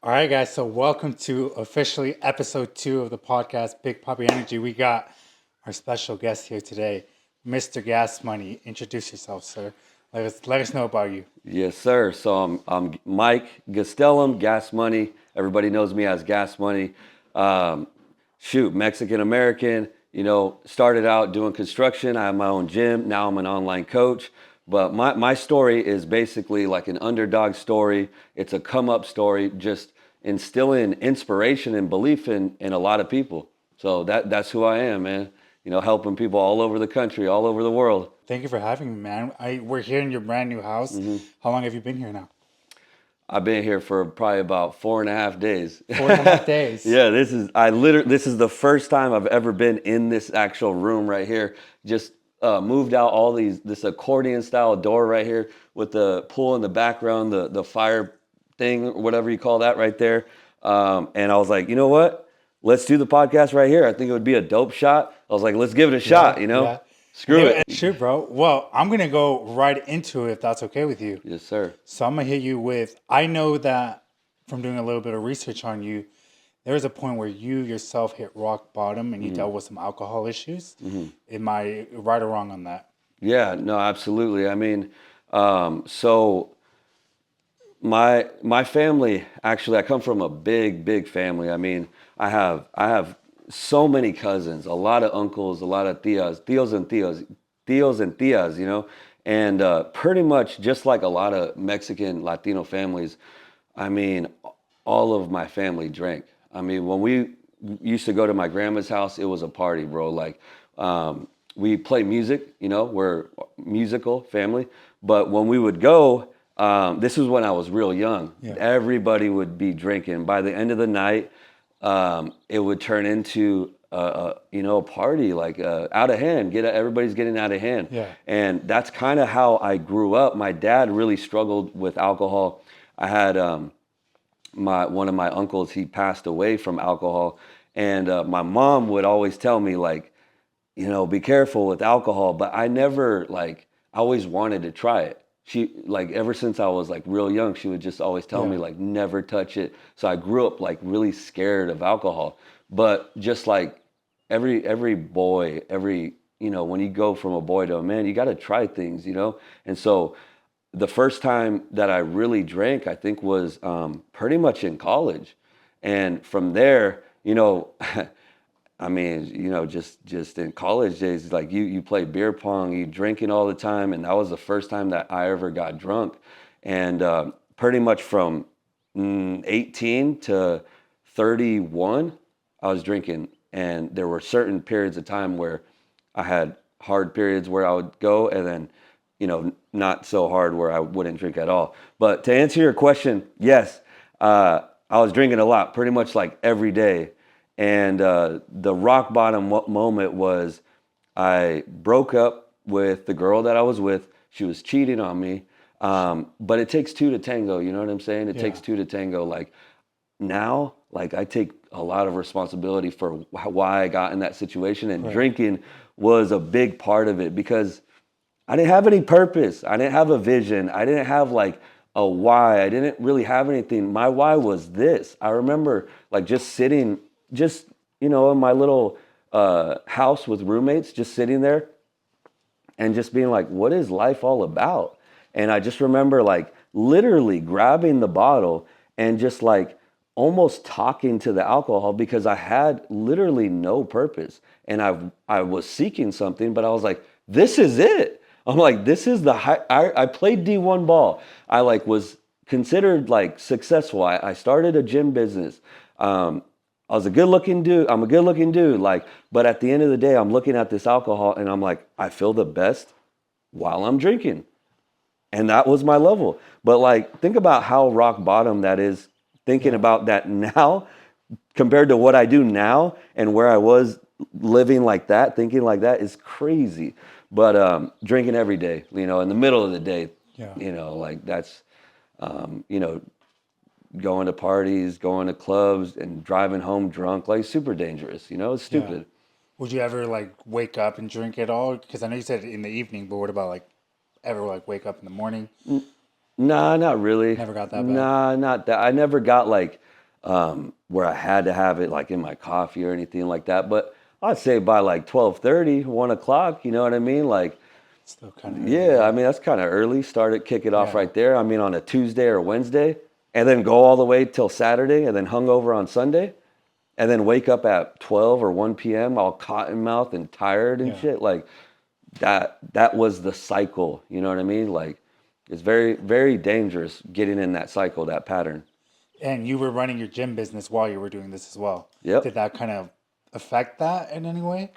All right, guys. So, welcome to officially episode 2 of the podcast, Big Papi Energy. We got our special guest here today, Mr. Gas Money. Introduce yourself, sir. Let us know about you. Yes, sir. So I'm Mike Gastelum, Gas Money. Everybody knows me as Gas Money. Um, Mexican American. Started out doing construction. I have my own gym. Now I'm an online coach. But my story is basically like an underdog story. It's a come up story, just instilling inspiration and belief in a lot of people. So that's who I am, man. Helping people all over the country, all over the world. Thank you for having me, man. We're here in your brand new house. How long have you been here now? I've been here for probably about 4.5 days. 4.5 days. Yeah, this is the first time I've ever been in this actual room right here. Just moved out this accordion style door right here with the pool in the background, the fire thing, or whatever you call that right there. And I was like, you know what? Let's do the podcast right here. I think it would be a dope shot. I was like, let's give it a shot, Yeah. Screw it. Sure, bro. Well, I'm going to go right into it if that's okay with you. Yes, sir. So, I'm going to hit you with I know that from doing a little bit of research on you, there was a point where you yourself hit rock bottom and you dealt with some alcohol issues. Am I right or wrong on that? Yeah, no, absolutely. I mean, so my family, actually, I come from a big family. I mean, I have so many cousins, a lot of uncles, a lot of tios and tias, and pretty much just like a lot of Mexican Latino families. I mean, all of my family drank. I mean, when we used to go to my grandma's house, it was a party, bro. Like, we play music, we're a musical family. But when we would go, this was when I was real young. Yeah. Everybody would be drinking. By the end of the night, it would turn into a party, like out of hand. Everybody's getting out of hand. Yeah. And that's kind of how I grew up. My dad really struggled with alcohol. I had one of my uncles, he passed away from alcohol, and my mom would always tell me, like, be careful with alcohol. But I never, like, I always wanted to try it. She, like, ever since I was like real young, she would just always tell me, like, never touch it. So I grew up like really scared of alcohol. But just like every boy, when you go from a boy to a man, you got to try things, And so the first time that I really drank, I think, was pretty much in college. And from there, I mean, just in college days, like you play beer pong, you drinking all the time, and that was the first time that I ever got drunk. And pretty much from 18 to 31, I was drinking, and there were certain periods of time where I had hard periods where I would go, and then not so hard where I wouldn't drink at all. But to answer your question, yes, I was drinking a lot, pretty much like every day. And the rock bottom moment was I broke up with the girl that I was with. She was cheating on me. But it takes two to tango. You know what I'm saying? It takes two to tango. Like now, like I take a lot of responsibility for why I got in that situation. And drinking was a big part of it because I didn't have any purpose. I didn't have a vision. I didn't have like a why. I didn't really have anything. My why was this. I remember like just sitting, in my little house with roommates, just sitting there and just being like, what is life all about? And I just remember like literally grabbing the bottle and just like almost talking to the alcohol because I had literally no purpose. And I was seeking something, but I was like, this is it. I'm like, this is the high. I played D1 ball. I like was considered like successful. I started a gym business. I was a good looking dude. I'm a good looking dude. Like, but at the end of the day, I'm looking at this alcohol and I'm like, I feel the best while I'm drinking. And that was my level. But like, think about how rock bottom that is, thinking about that now compared to what I do now and where I was living like that, thinking like that is crazy. But drinking every day, in the middle of the day, like that's, going to parties, going to clubs and driving home drunk, like super dangerous, it's stupid. Yeah. Would you ever like wake up and drink at all? Because I know you said in the evening, but what about like ever like wake up in the morning? Nah, not really. Never got that bad. Nah, not that. I never got like where I had to have it like in my coffee or anything like that. But I'd say by like 12:30, 1 o'clock, you know what I mean? Like, Still kind of early. yeah, I mean, that's kind of early. Kick it off Yeah. right there. I mean, on a Tuesday or Wednesday, and then go all the way till Saturday, and then hungover on Sunday, and then wake up at 12 or 1 p.m. all cotton mouth and tired and Yeah. shit. Like that was the cycle. You know what I mean? Like, it's very, very dangerous getting in that cycle, that pattern. And you were running your gym business while you were doing this as well. Did Yep. that kind of affect that in any way?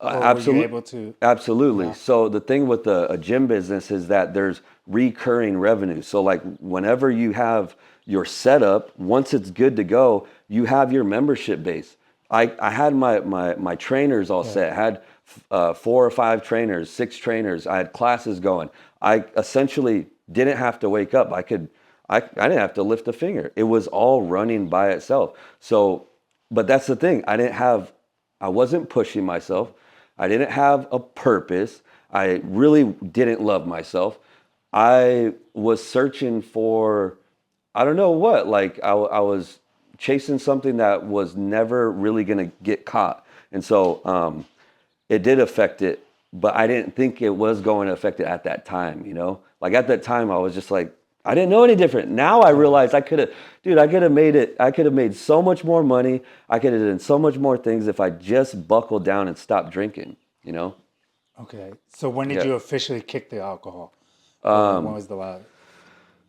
Or were you Absolutely. able to? Absolutely. Yeah. So the thing with a gym business is that there's recurring revenue. So like whenever you have your setup, once it's good to go, you have your membership base. I had my trainers all Yeah. set. I had 4 or 5 trainers, 6 trainers. I had classes going. I essentially didn't have to wake up. I didn't have to lift a finger. It was all running by itself. So, but that's the thing. I wasn't pushing myself. I didn't have a purpose. I really didn't love myself. I was searching for, I don't know what, like I was chasing something that was never really going to get caught. And so it did affect it, but I didn't think it was going to affect it at that time, you know? Like at that time, I was just like, I didn't know any different. Now I realize I could have made it, I could have made so much more money. I could have done so much more things if I just buckled down and stopped drinking, you know? Okay. So when did Yeah. you officially kick the alcohol? Or like when was the last?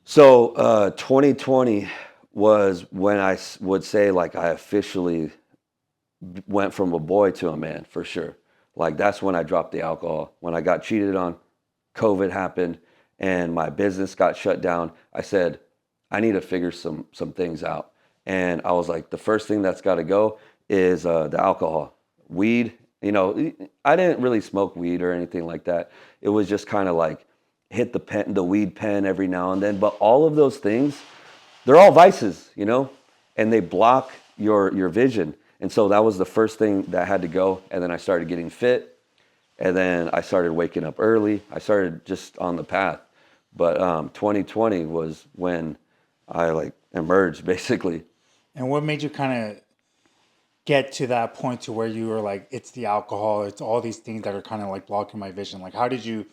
So 2020 was when would say like I officially went from a boy to a man for sure. Like that's when I dropped the alcohol. When I got cheated on, COVID happened, and my business got shut down. I said, I need to figure some things out. And I was like, the first thing that's got to go is the alcohol, weed. You know, I didn't really smoke weed or anything like that. It was just kind of like hit the weed pen every now and then. But all of those things, they're all vices, you know, and they block your vision. And so that was the first thing that had to go. And then I started getting fit, and then I started waking up early. I started just on the path. But 2020 was when I like emerged basically. And what made you kind of get to that point to where you were like, it's the alcohol, it's all these things that are kind of like blocking my vision. Like, how did you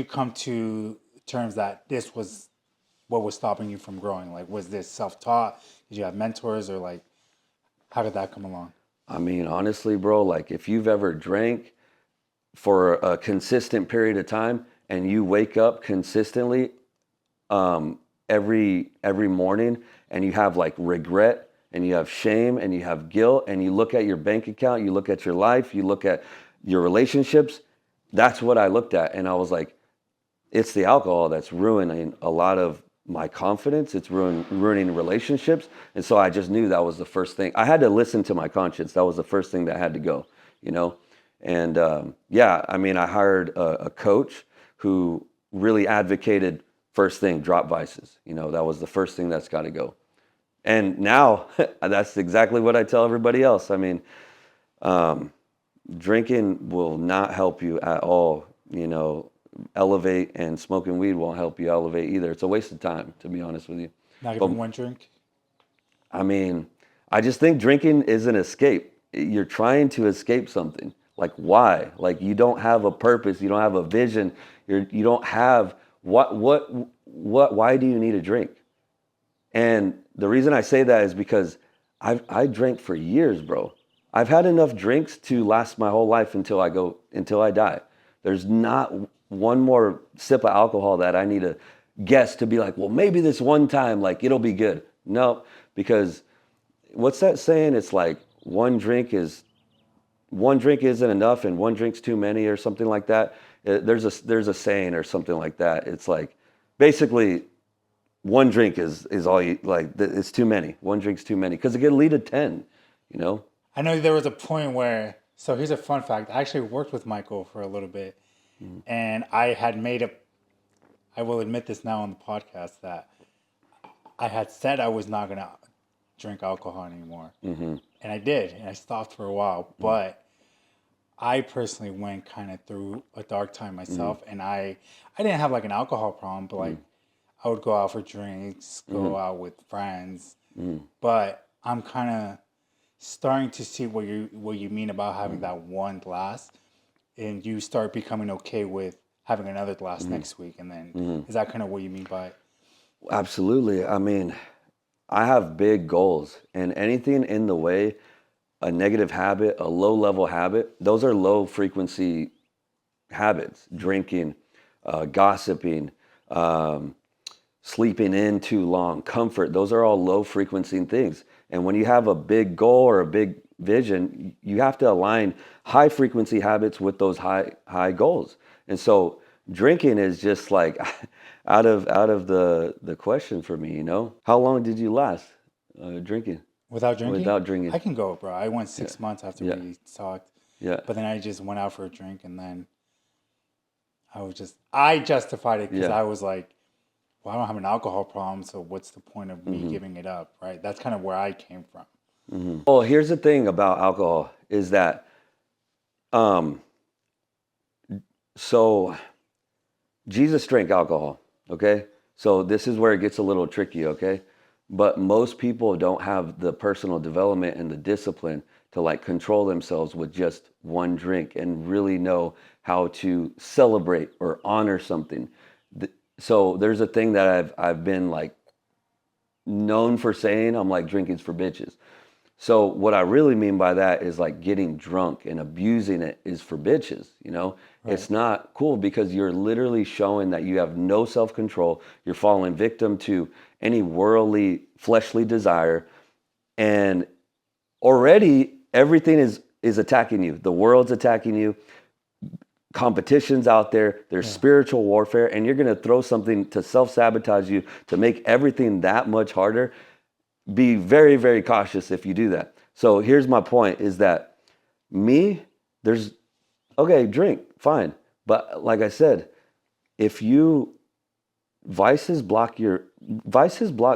come to terms that this was what was stopping you from growing? Like, was this self-taught? Did you have mentors or like, how did that come along? I mean, honestly, bro, like if you've ever drank for a consistent period of time and you wake up consistently every morning and you have like regret and you have shame and you have guilt and you look at your bank account, you look at your life, you look at your relationships, that's what I looked at. And I was like, it's the alcohol that's ruining a lot of my confidence. It's ruining relationships. And so I just knew that was the first thing. I had to listen to my conscience. That was the first thing that had to go, you know? And yeah, I mean, I hired a coach who really advocated first thing, drop vices. You know, that was the first thing that's got to go. And now that's exactly what I tell everybody else. I mean, drinking will not help you at all, you know, elevate, and smoking weed won't help you elevate either. It's a waste of time, to be honest with you. Not But even one drink? I mean, I just think drinking is an escape. You're trying to escape something. Like why? Like you don't have a purpose, you don't have a vision, you don't have why do you need a drink? And the reason I say that is because I drank for years, bro. I've had enough drinks to last my whole life until I die. There's not one more sip of alcohol that I need to guess to be like, well, maybe this one time, like it'll be good. No, because what's that saying? It's like one drink isn't enough and one drink's too many or something like that. There's a saying or something like that. It's like basically one drink is all you like. It's too many. One drink's too many because it can lead to 10. You know. I know there was a point where, so here's a fun fact. I actually worked with Michael for a little bit, and I had made a, I will admit this now on the podcast, that I had said I was not going to drink alcohol anymore. And I did, and I stopped for a while. But I personally went kind of through a dark time myself, and I didn't have like an alcohol problem, but like I would go out for drinks, go out with friends, but I'm kind of starting to see what you mean about having that one glass, and you start becoming okay with having another glass next week, and then is that kind of what you mean by? Absolutely. I mean, I have big goals, and anything in the way, a negative habit, a low level habit, those are low frequency habits. Drinking, gossiping, um, sleeping in too long, comfort, those are all low frequency things. And when you have a big goal or a big vision, you have to align high frequency habits with those high goals. And so drinking is just like out of the question for me, you know? How long did you last drinking Without drinking, without drinking? I can go, bro. I went Yeah. 6 months after Yeah. we talked, Yeah. but then I just went out for a drink, and then I justified it because Yeah. I was like, well, I don't have an alcohol problem, so what's the point of me hmm giving it up, right? That's kind of where I came from. Well, here's the thing about alcohol is that um so Jesus drank alcohol, okay? So this is where it gets a little tricky, okay? But most people don't have the personal development and the discipline to like control themselves with just one drink and really know how to celebrate or honor something. So there's a thing that I've been like known for saying, I'm like drinking's for bitches. So what I really mean by that is like getting drunk and abusing it is for bitches, you know? Right. It's not cool because you're literally showing that you have no self-control. You're falling victim to any worldly, fleshly desire, and already everything is attacking you. The world's attacking you. Competition's out there. There's Yeah. spiritual warfare, and you're going to throw something to self-sabotage you to make everything that much harder. Be very, very cautious if you do that. So here's my point is that me, there's, okay, drink, fine. But like I said, if you, vices block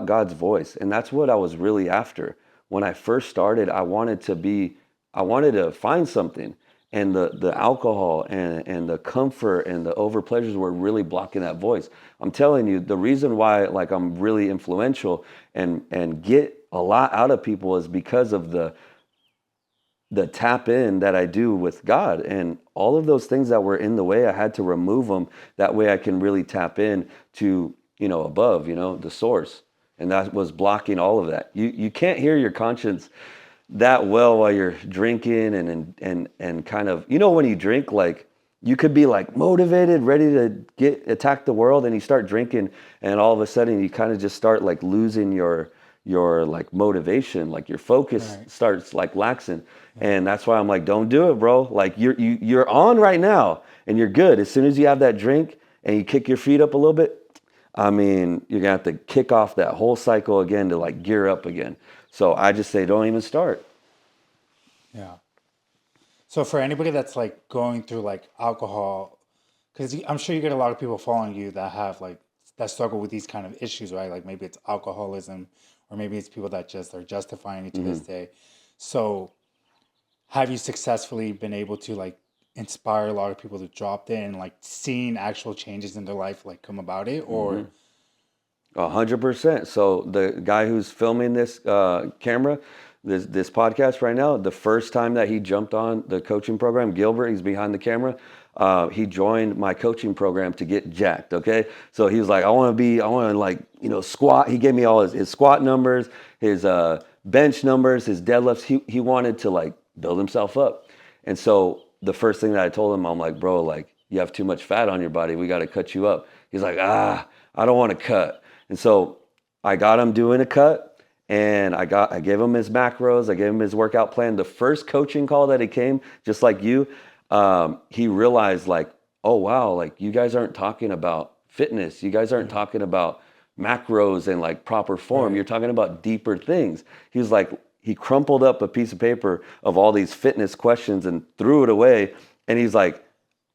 God's voice. And that's what I was really after. When I first started, I wanted to find something. And the alcohol and the comfort and the over pleasures were really blocking that voice. I'm telling you, the reason why like I'm really influential and get a lot out of people is because of the tap in that I do with God, and all of those things that were in the way, I had to remove them. That way I can really tap in to, above, the source. And that was blocking all of that. You can't hear your conscience that well while you're drinking and kind of, when you drink, like you could be like motivated, ready to attack the world, and you start drinking, and all of a sudden you kind of just start like losing your like motivation, like your focus Right. starts like laxing. Yeah. And that's why I'm like, don't do it, bro. Like you're on right now and you're good. As soon as you have that drink and you kick your feet up a little bit, I mean, you're gonna have to kick off that whole cycle again to like gear up again. So I just say, don't even start. Yeah. So for anybody that's like going through like alcohol, because I'm sure you get a lot of people following you that have like that struggle with these kind of issues, right? Like maybe it's alcoholism, or maybe it's people that just are justifying it to this day. So have you successfully been able to like inspire a lot of people to drop in and like seeing actual changes in their life like come about it, or 100%. So the guy who's filming this camera, this podcast right now, the first time that he jumped on the coaching program, Gilbert, he's behind the camera. He joined my coaching program to get jacked. Okay, so he was like, I want to like squat. He gave me all his squat numbers, his bench numbers, his deadlifts. He wanted to like build himself up. And so the first thing that I told him, I'm like, bro, like you have too much fat on your body. We got to cut you up. He's like, I don't want to cut. And so I got him doing a cut, and I gave him his macros. I gave him his workout plan. The first coaching call that he came, just like you, he realized like, oh wow, like you guys aren't talking about fitness. You guys aren't talking about macros and like proper form. right? You're talking about deeper things. He was like, he crumpled up a piece of paper of all these fitness questions and threw it away. And he's like,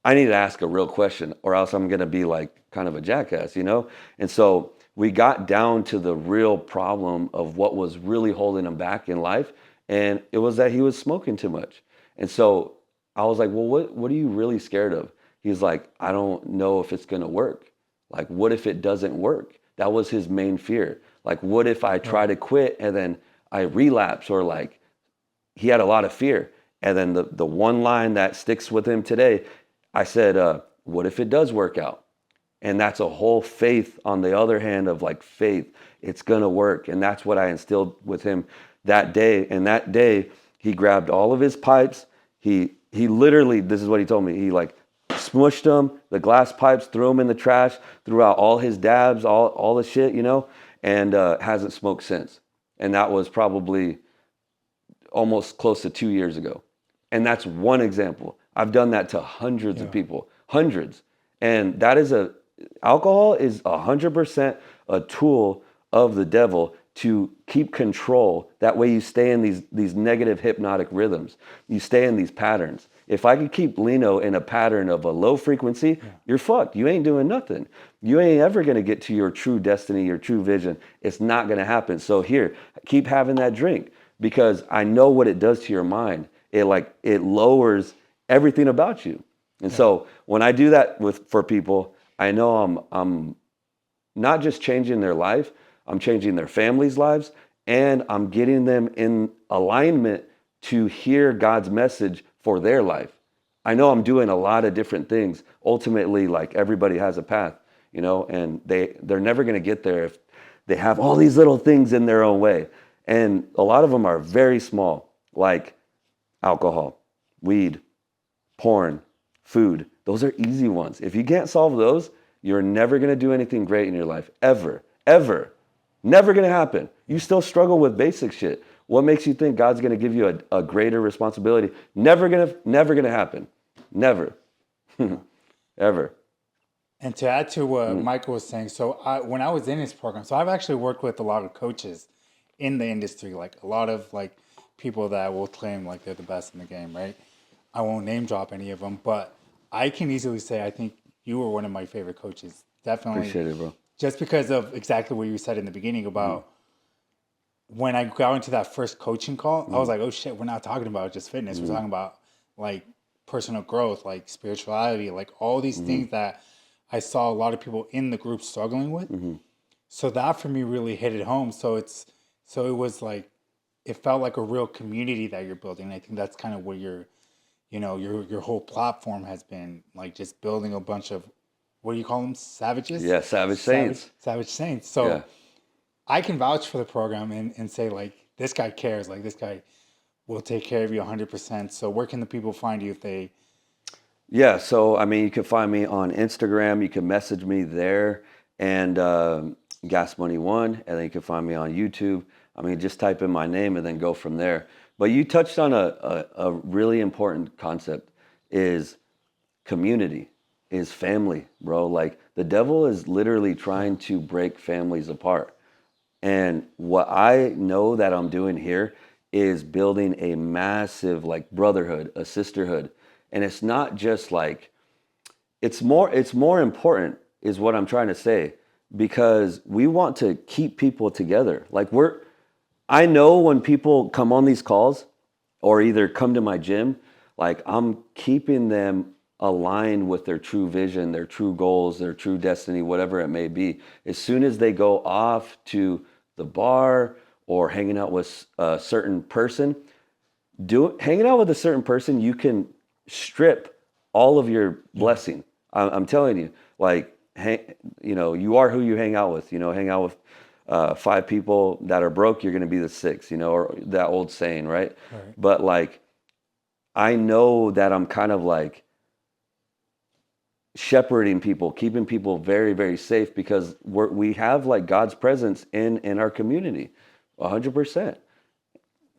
I need to ask a real question or else I'm going to be like kind of a jackass, And so we got down to the real problem of what was really holding him back in life. And it was that he was smoking too much. And so I was like, well, what are you really scared of? He's like, I don't know if it's going to work. Like, what if it doesn't work? That was his main fear. Like, what if I try to quit and then I relapse, or like, he had a lot of fear. And then the one line that sticks with him today, I said, what if it does work out? And that's a whole faith on the other hand of like faith. It's going to work. And that's what I instilled with him that day. And that day he grabbed all of his pipes. He literally, this is what he told me. He like smushed them, the glass pipes, threw them in the trash, threw out all his dabs, all the shit, you know, and hasn't smoked since. And that was probably almost close to 2 years ago. And that's one example. I've done that to hundreds of people, hundreds. And that is alcohol is 100% a tool of the devil to keep control. That way you stay in these negative hypnotic rhythms. You stay in these patterns. If I could keep Lino in a pattern of a low frequency, you're fucked. You ain't doing nothing. You ain't ever going to get to your true destiny, your true vision. It's not going to happen. So here, keep having that drink, because I know what it does to your mind. It lowers everything about you. And so when I do that for people, I know I'm not just changing their life, I'm changing their families' lives, and I'm getting them in alignment to hear God's message for their life. I know I'm doing a lot of different things. Ultimately, like, everybody has a path, you know, and they're never going to get there if they have all these little things in their own way. And a lot of them are very small, like alcohol, weed, porn, food. Those are easy ones. If you can't solve those, you're never going to do anything great in your life, ever, ever. Never going to happen. You still struggle with basic shit. What makes you think God's going to give you a greater responsibility? Never going to happen. Never. Ever. And to add to what Michael was saying, so when I was in his program, so I've actually worked with a lot of coaches in the industry, like a lot of like people that will claim like they're the best in the game, right? I won't name drop any of them, but I can easily say I think you were one of my favorite coaches. Definitely. Appreciate it, bro. Just because of exactly what you said in the beginning about when I got into that first coaching call, I was like, oh shit, we're not talking about just fitness. We're talking about like personal growth, like spirituality, like all these things that I saw a lot of people in the group struggling with. So that for me really hit it home. So it was like, it felt like a real community that you're building. I think that's kind of what your whole platform has been, like, just building a bunch of, what do you call them? Savages? Yeah, savage saints. Savage saints. So Yeah. I can vouch for the program and say, like, this guy cares. Like, this guy will take care of you 100%. So where can the people find you if they... Yeah, so I mean, you can find me on Instagram. You can message me there, and Gas Money One, and then you can find me on YouTube. I mean, just type in my name and then go from there. But you touched on a really important concept, is community, is family, bro. Like, the devil is literally trying to break families apart. And what I know that I'm doing here is building a massive like brotherhood, a sisterhood. And it's not just like, it's more important is what I'm trying to say, because we want to keep people together. Like, I know when people come on these calls or either come to my gym, like, I'm keeping them aligned with their true vision, their true goals, their true destiny, whatever it may be. As soon as they go off to the bar or hanging out with a certain person, hanging out with a certain person, you can strip all of your blessing. I'm telling you, like, you are who you hang out with. Hang out with 5 people that are broke, you're going to be the 6th, or that old saying, right? But like, I know that I'm kind of like shepherding people, keeping people very, very safe, because we have like God's presence in our community, 100%.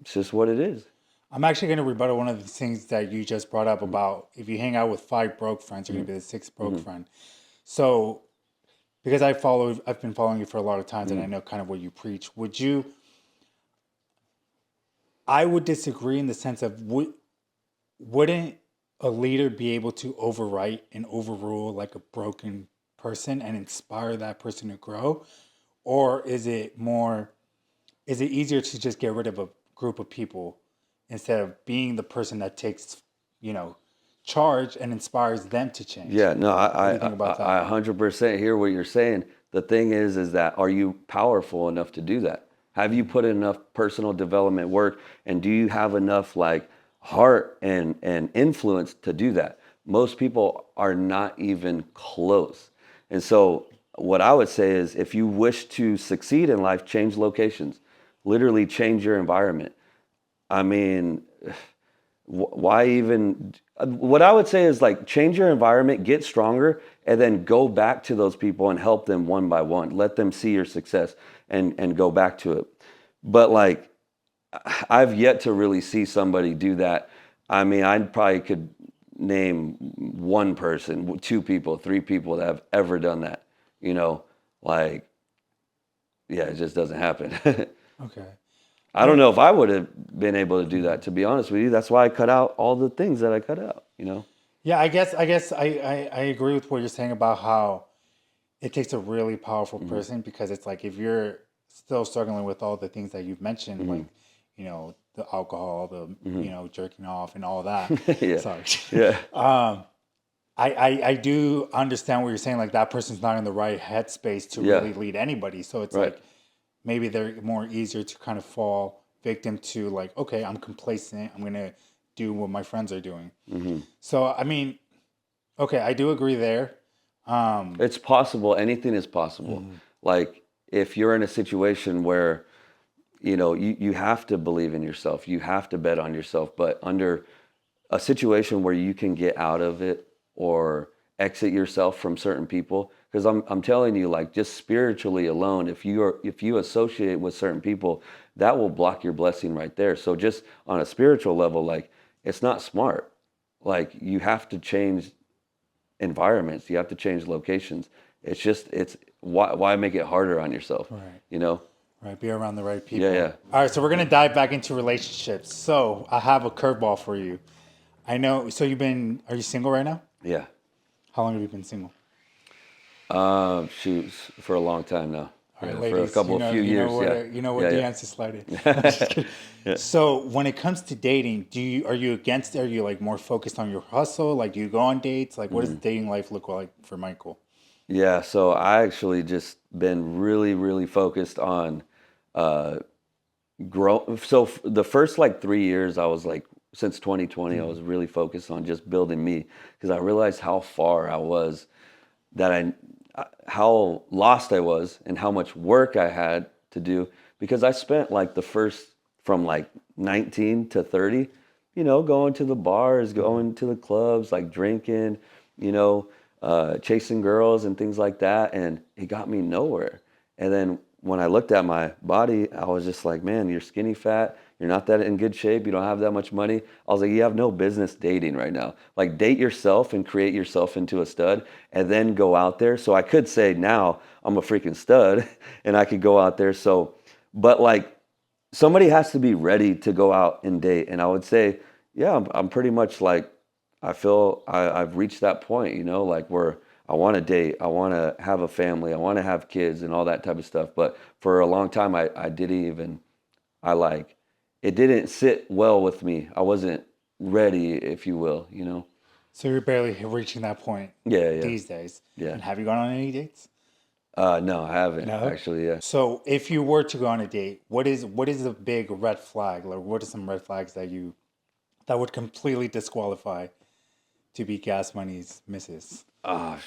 It's just what it is. I'm actually going to rebuttal one of the things that you just brought up about if you hang out with 5 broke friends, you're going to be the 6th broke friend. So, because I've been following you for a lot of times, and I know kind of what you preach. I would disagree in the sense of, wouldn't a leader be able to overwrite and overrule like a broken person and inspire that person to grow? Or is it easier to just get rid of a group of people instead of being the person that takes, charge and inspires them to change? Yeah, no, What do you think about that? I 100% hear what you're saying. The thing is that are you powerful enough to do that? Have you put in enough personal development work, and do you have enough like heart and influence to do that? Most people are not even close. And so what I would say is if you wish to succeed in life, change locations. Literally change your environment. I mean, why even what I would say is like change your environment, get stronger, and then go back to those people and help them one by one. Let them see your success and go back to it. But like I've yet to really see somebody do that. I mean, I probably could name one person, two people, three people that have ever done that. You know, like yeah, it just doesn't happen. Okay. I don't know if I would have been able to do that, to be honest with you. That's why I cut out all the things that I cut out, you know? Yeah, I agree with what you're saying about how it takes a really powerful person, because it's like if you're still struggling with all the things that you've mentioned, like, the alcohol, the, jerking off and all that. Yeah. Sorry. Yeah. I do understand what you're saying. Like that person's not in the right headspace to Yeah. really lead anybody. So it's Right. like maybe they're more easier to kind of fall victim to, like, okay, I'm complacent. I'm going to do what my friends are doing. So, I mean, okay, I do agree there. It's possible. Anything is possible. Like if you're in a situation where, you have to believe in yourself, you have to bet on yourself, but under a situation where you can get out of it or exit yourself from certain people, because I'm telling you, like just spiritually alone, if you associate with certain people, that will block your blessing right there. So just on a spiritual level, like it's not smart. Like you have to change environments, you have to change locations. It's why make it harder on yourself, Right. you know? Right, be around the right people. Yeah, yeah. All right, so we're gonna dive back into relationships. So I have a curveball for you. I know. So are you single right now? Yeah. How long have you been single? Shoot, for a long time now. All right, Yeah, for a ladies, few years. Yeah. you know what Yeah, the yeah. answer slide is. I'm just kidding. So when it comes to dating, are you against it? Are you like more focused on your hustle? Like, do you go on dates? Like, what does dating life look like for Michael? Yeah, so I actually just been really, really focused on uh grow. So the first like 3 years, I was like, since 2020, I was really focused on just building me because I realized how far I was, that how lost I was, and how much work I had to do because I spent like the first from like 19 to 30, going to the bars, going to the clubs, like drinking, you know, chasing girls and things like that. And it got me nowhere. And then when I looked at my body, I was just like, man, you're skinny fat. You're not that in good shape. You don't have that much money. I was like, you have no business dating right now. Like, date yourself and create yourself into a stud and then go out there. So I could say now I'm a freaking stud and I could go out there. So, but like, somebody has to be ready to go out and date. And I would say, yeah, I'm pretty much like, I feel I've reached that point, like where I want to date, I want to have a family, I want to have kids and all that type of stuff. But for a long time, I didn't even, I like, it didn't sit well with me. I wasn't ready, if you will. So you're barely reaching that point Yeah, yeah, these days. yeah. And have you gone on any dates? No, I haven't No. actually. Yeah. So if you were to go on a date, what is a big red flag? Like, what are some red flags that would completely disqualify to be Gas Money's missus? Oh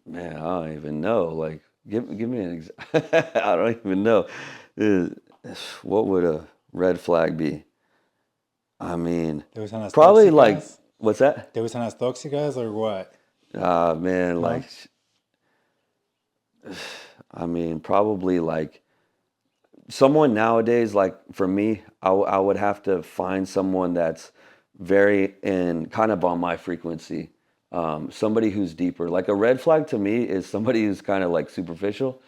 man, I don't even know. Like, give me an I don't even know. Uh, What would a red flag be? I mean, ¿Te gustan las probably like tóxicas? what's that? ¿Te gustan las tóxicas or what? Man, No? like I mean, probably like someone nowadays. Like for me, I would have to find someone that's very in kind of on my frequency. Somebody who's deeper. Like a red flag to me is somebody who's kind of like superficial.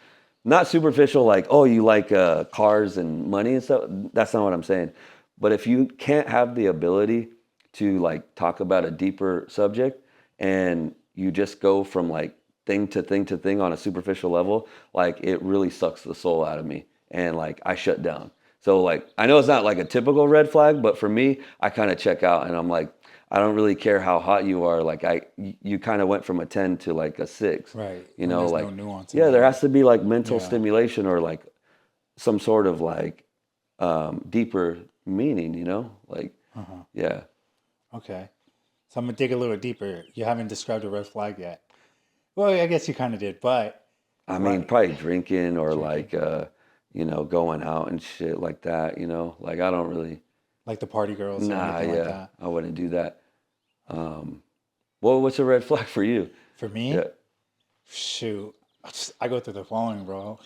Not superficial like, oh, you like cars and money and stuff. That's not what I'm saying. But if you can't have the ability to like talk about a deeper subject and you just go from like thing to thing to thing on a superficial level, like it really sucks the soul out of me. And like I shut down. So like I know it's not like a typical red flag, but for me, I kind of check out and I'm like, I don't really care how hot you are. Like you kind of went from a 10 to like a 6. Right. You When know, there's like no nuance in yeah, there that. has to be like mental Yeah. stimulation or like some sort of like deeper meaning. You know, like Uh-huh. yeah. Okay. So I'm gonna dig a little deeper. You haven't described a red flag yet. Well, I guess you kind of did, but I mean, like probably drinking or drinking, like going out and shit like that. You know, like I don't really. like the party girls or Nah, anything like yeah, that. I wouldn't do that. Well, what's a red flag for you? For Yeah, me, shoot, I go through the following, bro.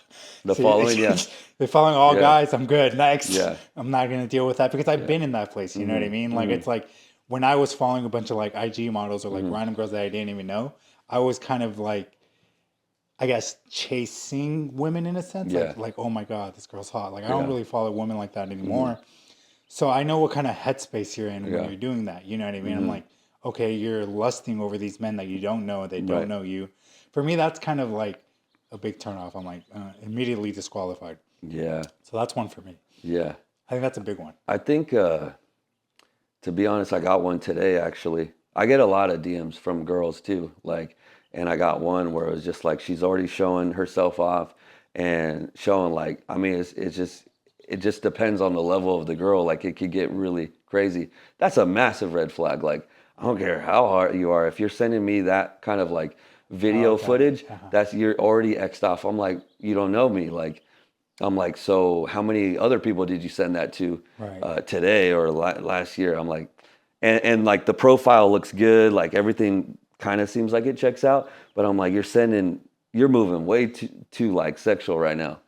the See, following. Yeah, they're following all yeah, guys. I'm good. Next, yeah, I'm not gonna deal with that because I've yeah. been in that place. You know what I Mm-hmm. mean? Like Mm-hmm. it's like when I was following a bunch of like IG models or like Mm-hmm. random girls that I didn't even know. I was kind of like, I guess, chasing women in a sense. Yeah. Like oh my god, this girl's hot. Like I don't Yeah. really follow women like that Mm-hmm. anymore. So I know what kind of headspace you're in when Yeah. you're doing that. You know what I mean? I'm Mm-hmm. like, okay, you're lusting over these men that you don't know, they don't Right. know you. For me, that's kind of like a big turnoff. I'm like, immediately disqualified. Yeah. So that's one for me. Yeah. I think that's a big one. I think to be honest, I got one today actually. I get a lot of DMs from girls too. Like, and I got one where it was just like she's already showing herself off and showing like I mean it just depends on the level of the girl. Like it could get really crazy. That's a massive red flag. Like I don't care how hard you are. If you're sending me that kind of like video Okay. footage, that's you're already X'd off. I'm like, you don't know me. Like I'm like, so how many other people did you send that to Right. today or last year? I'm like, and like the profile looks good, like everything kind of seems like it checks out. But I'm like, you're moving way too like sexual right now,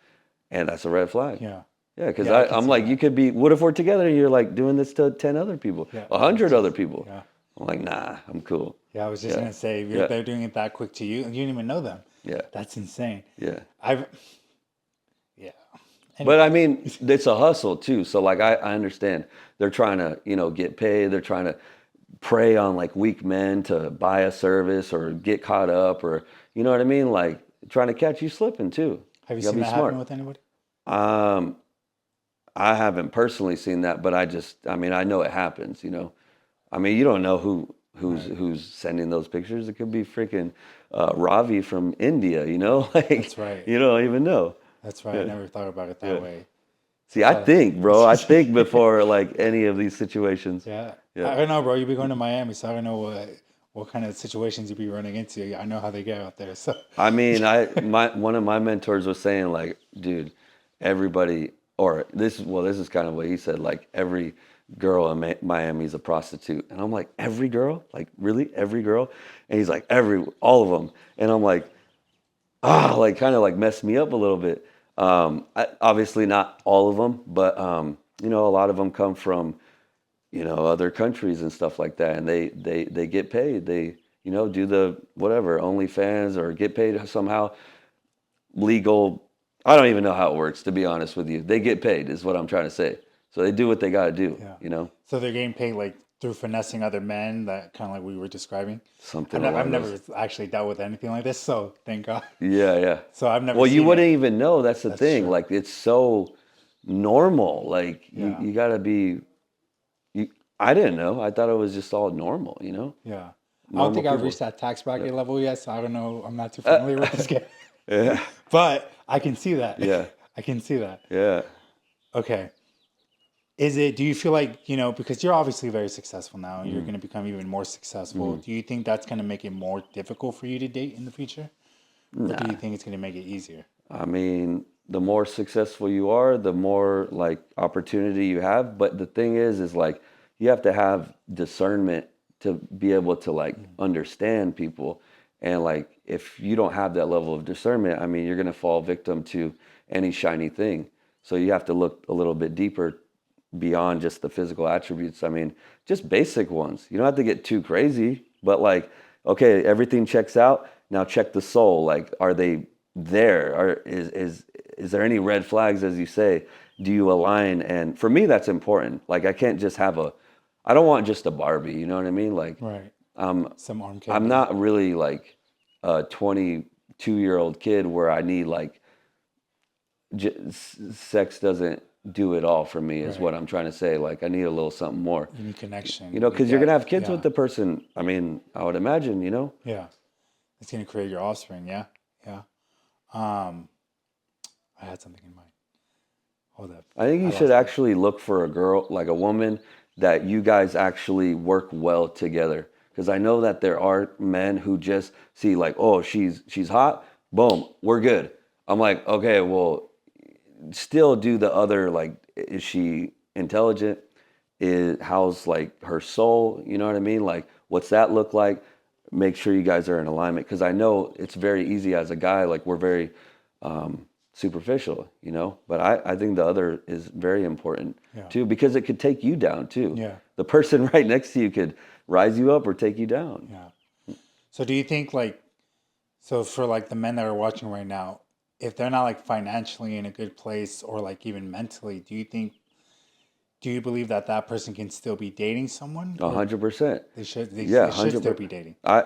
and that's a red flag. Yeah. Yeah, because Yeah, I can I'm see like, you that. could be. What if we're together and you're like doing this to 10 other people, Yeah. a Oh, hundred other jeez. people? Yeah. I'm like, nah, I'm cool. Yeah, I was just Yeah, gonna say yeah, they're doing it that quick to you and you didn't even know them. yeah, That's insane. yeah. I've yeah. But I Anyway. mean, it's a hustle too. So like I understand they're trying to, get paid. They're trying to prey on like weak men to buy a service or get caught up or you know what I mean? Like trying to catch you slipping too. Have you You gotta seen be that happen smart. with anybody? Um, I haven't personally seen that, but I mean, I know it happens, I mean, you don't know Right. who's sending those pictures. It could be freaking Ravi from India, like That's right. you don't even know. That's right. I Yeah, never thought about it that yeah. way. See, I So, think, bro. I think before like any of these situations. yeah, Yeah. I don't know, bro. You be going to Miami, so I don't know what kind of situations you be running into. I know how they get out there. So, I mean, my one of my mentors was saying like, dude, everybody or this is kind of what he said like every girl in Miami is a prostitute. And I'm like, every girl? Like really? Every girl? And he's like, all of them. And I'm like, like kind of like messed me up a little bit. Obviously not all of them, but a lot of them come from other countries and stuff like that, and they get paid. They do the whatever OnlyFans or get paid somehow legal. I don't even know how it works to be honest with you. They get paid is what I'm trying to say. So they do what they got to do. yeah. You know, So they're getting paid like through finessing other men, that kind of like we were describing. something I've along never those. actually dealt with anything like this, so thank God. Yeah, yeah. So I've never Well, you seen it. wouldn't even know. That's the That's thing. true. Like it's so normal. Like you, Yeah. you gotta be. You, I didn't know. I thought it was just all normal. Yeah. I don't Normal think I've people. reached that tax bracket level yet, so I don't know. I'm not too Uh, familiar with this game. yeah, But I can see that. yeah, I can see that. yeah. Okay. Do you feel like, because you're obviously very successful now and you're going to become even more successful, do you think that's going to make it more difficult for you to date in the future? Or do you Nah. think it's going to make it easier? I mean, the more successful you are, the more like opportunity you have. But the thing is like you have to have discernment to be able to like understand people. And like if you don't have that level of discernment, I mean, you're gonna fall victim to any shiny thing. So you have to look a little bit deeper beyond just the physical attributes. I mean, just basic ones. You don't have to get too crazy, but like, okay, everything checks out. Now check the soul. Like, are they there? Is there any red flags, as you say? Do you align? And for me, that's important. Like, I can't just have I don't want just a Barbie. You know what I mean? Like, Right. I'm Some arm I'm candy. not really like a 22-year-old kid where I need like sex doesn't do it all for me is Right. what I'm trying to say. Like I need a little something more, You need connection. you know, You need because you're gonna depth. have kids with Yeah. the person. I mean, I would imagine, you know. Yeah. It's gonna create your offspring. Yeah. Yeah. Um, I had something in mind. Hold up. I think I you should lost it. actually look for a girl, like a woman, that you guys actually work well together. Because I know that there are men who just see like, oh, she's hot, boom, we're good. I'm like, okay, well, still do the other like, is she intelligent? Is how's like her soul? You know what I mean? Like, what's that look like? Make sure you guys are in alignment. Because I know it's very easy as a guy, like we're very superficial, you know. But I think the other is very important Yeah. too, because it could take you down too. Yeah. The person right next to you could rise you up or take you down. Yeah. So do you think like so for like the men that are watching right now, if they're not like financially in a good place or like even mentally, do you believe that that person can still be dating someone A or 100%. they Yeah, should still 100%. be dating? I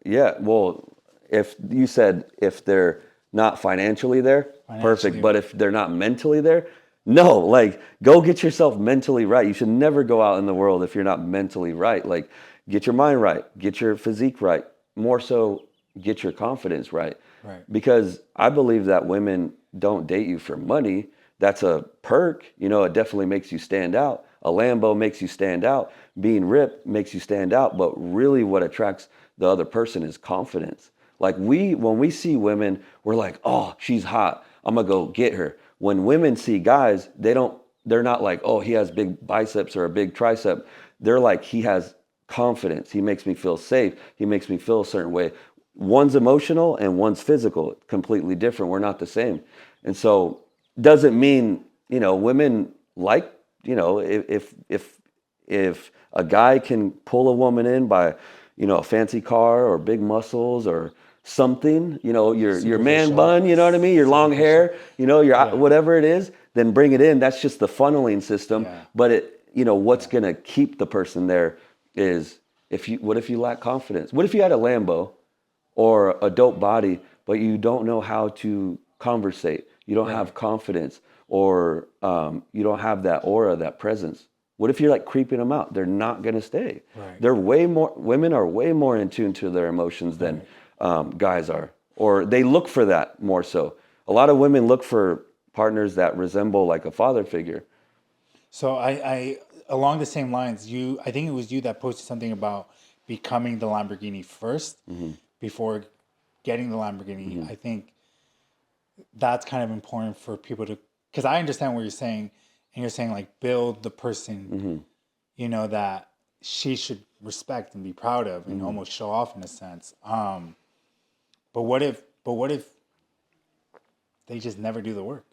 Yeah, well, if you said if they're not financially there, perfect. Financially, But if they're not mentally there, no, like go get yourself mentally right. You should never go out in the world if you're not mentally right. Like get your mind right, get your physique right, more so get your confidence right. right. Because I believe that women don't date you for money. That's a perk. You know, it definitely makes you stand out. A Lambo makes you stand out. Being ripped makes you stand out. But really, what attracts the other person is confidence. Like when we see women, we're like, oh, she's hot. I'm gonna go get her. When women see guys, they're not like, oh, he has big biceps or a big tricep. They're like, he has confidence. He makes me feel safe. He makes me feel a certain way. One's emotional and one's physical, completely different. We're not the same. And so doesn't mean, you know, women like, you know, if a guy can pull a woman in by, you know, a fancy car or big muscles or something, you know, your man Superficial. bun, you know what I mean, your long Superficial. hair, you know, your Yeah. whatever it is, then bring it in. That's just the funneling system. Yeah. But it, you know, what's Yeah. gonna keep the person there is what if you lack confidence? What if you had a Lambo or a dope body, but you don't know how to conversate? You don't have Right. confidence, or you don't have that aura, that presence. What if you're like creeping them out? They're not gonna stay. Right. They're way more. Women are way more in tune to their emotions than Right. guys are, or they look for that more so. A lot of women look for partners that resemble like a father figure. So I along the same lines, I think it was you that posted something about becoming the Lamborghini first before getting the Lamborghini. I think that's kind of important for people to because I understand what you're saying, and you're saying like build the person, you know, that she should respect and be proud of and almost show off in a sense. But what if they just never do the work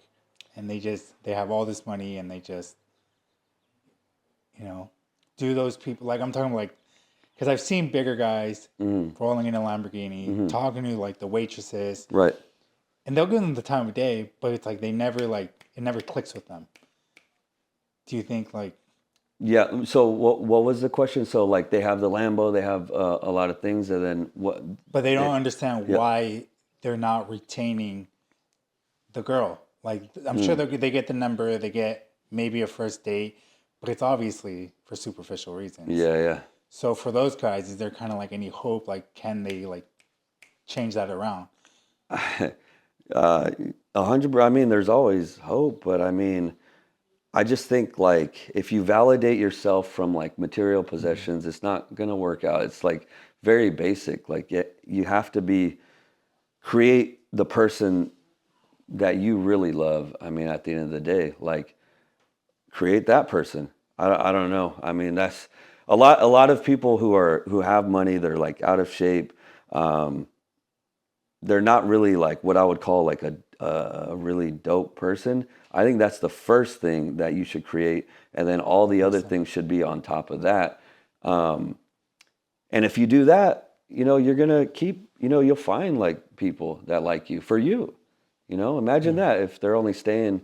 and they have all this money and they just you know, do those people like I'm talking like because I've seen bigger guys rolling in a Lamborghini, talking to like the waitresses, Right. and they'll give them the time of day, but it's like they never like it never clicks with them. Do you think like Yeah. So what was the question? So like they have the Lambo, they have a lot of things, and then what? but they don't understand Yeah. why they're not retaining the girl? Like I'm sure they get the number, they get maybe a first date, but it's obviously for superficial reasons. Yeah. Yeah. So for those guys, is there kind of like any hope? Like, can they like change that around? 100. I mean, there's always hope, but I mean, I just think like if you validate yourself from like material possessions, it's not gonna work out. It's like very basic. Like you have to create the person that you really love. I mean, at the end of the day, like create that person. I don't know. I mean, that's a lot of people who have money. They're like out of shape. Um, they're not really like what I would call like a really dope person. I think that's the first thing that you should create, and then all the other things should be on top of that. Um, and if you do that, you know, you're gonna keep, you know, you'll find like people that like you for you. You know, imagine Yeah. that if they're only staying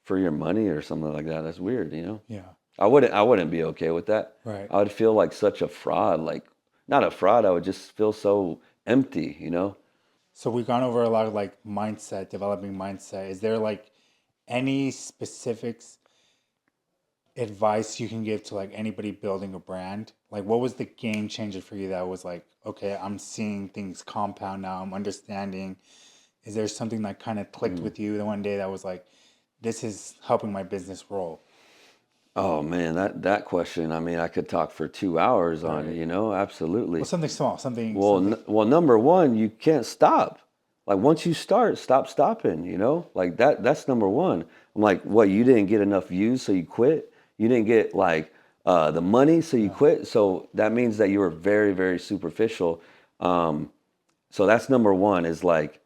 for your money or something like that. That's weird, you know. Yeah. I wouldn't be okay with that. Right. I would feel like such a fraud, like not a fraud, I would just feel so empty, you know. So we've gone over a lot of like mindset, developing mindset. Is there like any specifics advice you can give to like anybody building a brand? Like, what was the game changer for you that was like, okay, I'm seeing things compound now, I'm understanding? Is there something that kind of clicked Mm. with you the one day that was like, this is helping my business roll? Oh man, that question. I mean, I could talk for 2 hours on it. Right. Well, Absolutely. something small, something, Well, something. number one, you can't stop. Like once you start, stop stopping. Like that's number one. I'm like, what? You didn't get enough views, so you quit. You didn't get like the money, so you Yeah. quit. So that means that you were very, very superficial. Um, so that's number one. Is like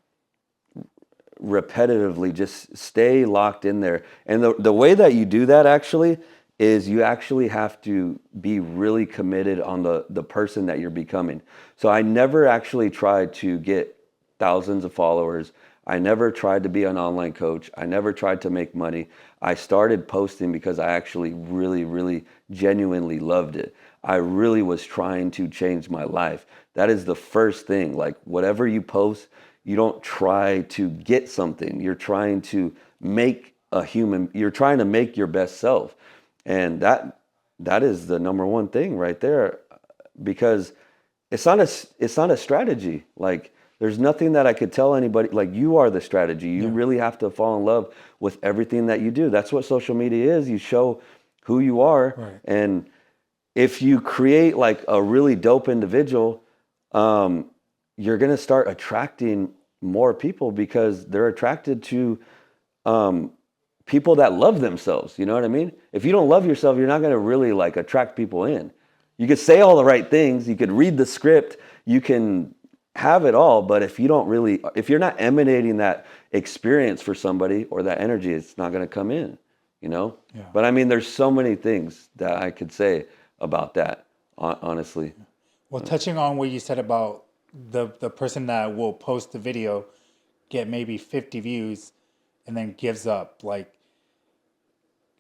repetitively just stay locked in there. And the way that you do that actually is you actually have to be really committed on the person that you're becoming. So I never actually tried to get thousands of followers. I never tried to be an online coach. I never tried to make money. I started posting because I actually really, really genuinely loved it. I really was trying to change my life. That is the first thing. Like whatever you post, you don't try to get something. You're trying to you're trying to make your best self. And that is the number one thing right there because it's not a strategy. Like there's nothing that I could tell anybody. Like you are the strategy. You Yeah. really have to fall in love with everything that you do. That's what social media is. You show who you are. Right. And if you create like a really dope individual, um, you're going to start attracting more people because they're attracted to um, people that love themselves. You know what I mean? If you don't love yourself, you're not going to really like attract people in. You could say all the right things, you could read the script, you can have it all, but if you're not emanating that experience for somebody or that energy, it's not going to come in. Yeah. But I mean, there's so many things that I could say about that, honestly. Well, touching on what you said about the person that will post the video, get maybe 50 views, and then gives up, like,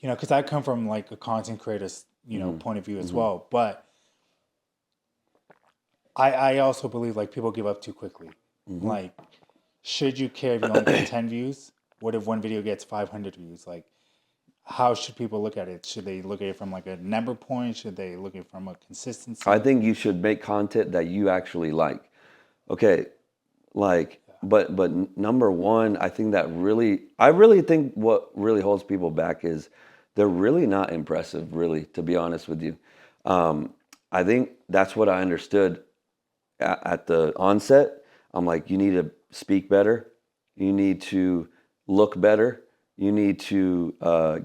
because I come from like a content creator's, Hmm. point of view as Hmm. well. But I also believe like people give up too quickly. Hmm. Like, should you care if you only get 10 views? What if one video gets 500 views? Like, how should people look at it? Should they look at it from like a number point? Should they look at it from a I consistency? think you should make content that you actually like. Okay, like, but number one, I really think what really holds people back is they're really not impressive, really, to be honest with you. Um, I think that's what I understood at the onset. I'm like, you need to speak better, you need to look better, you need to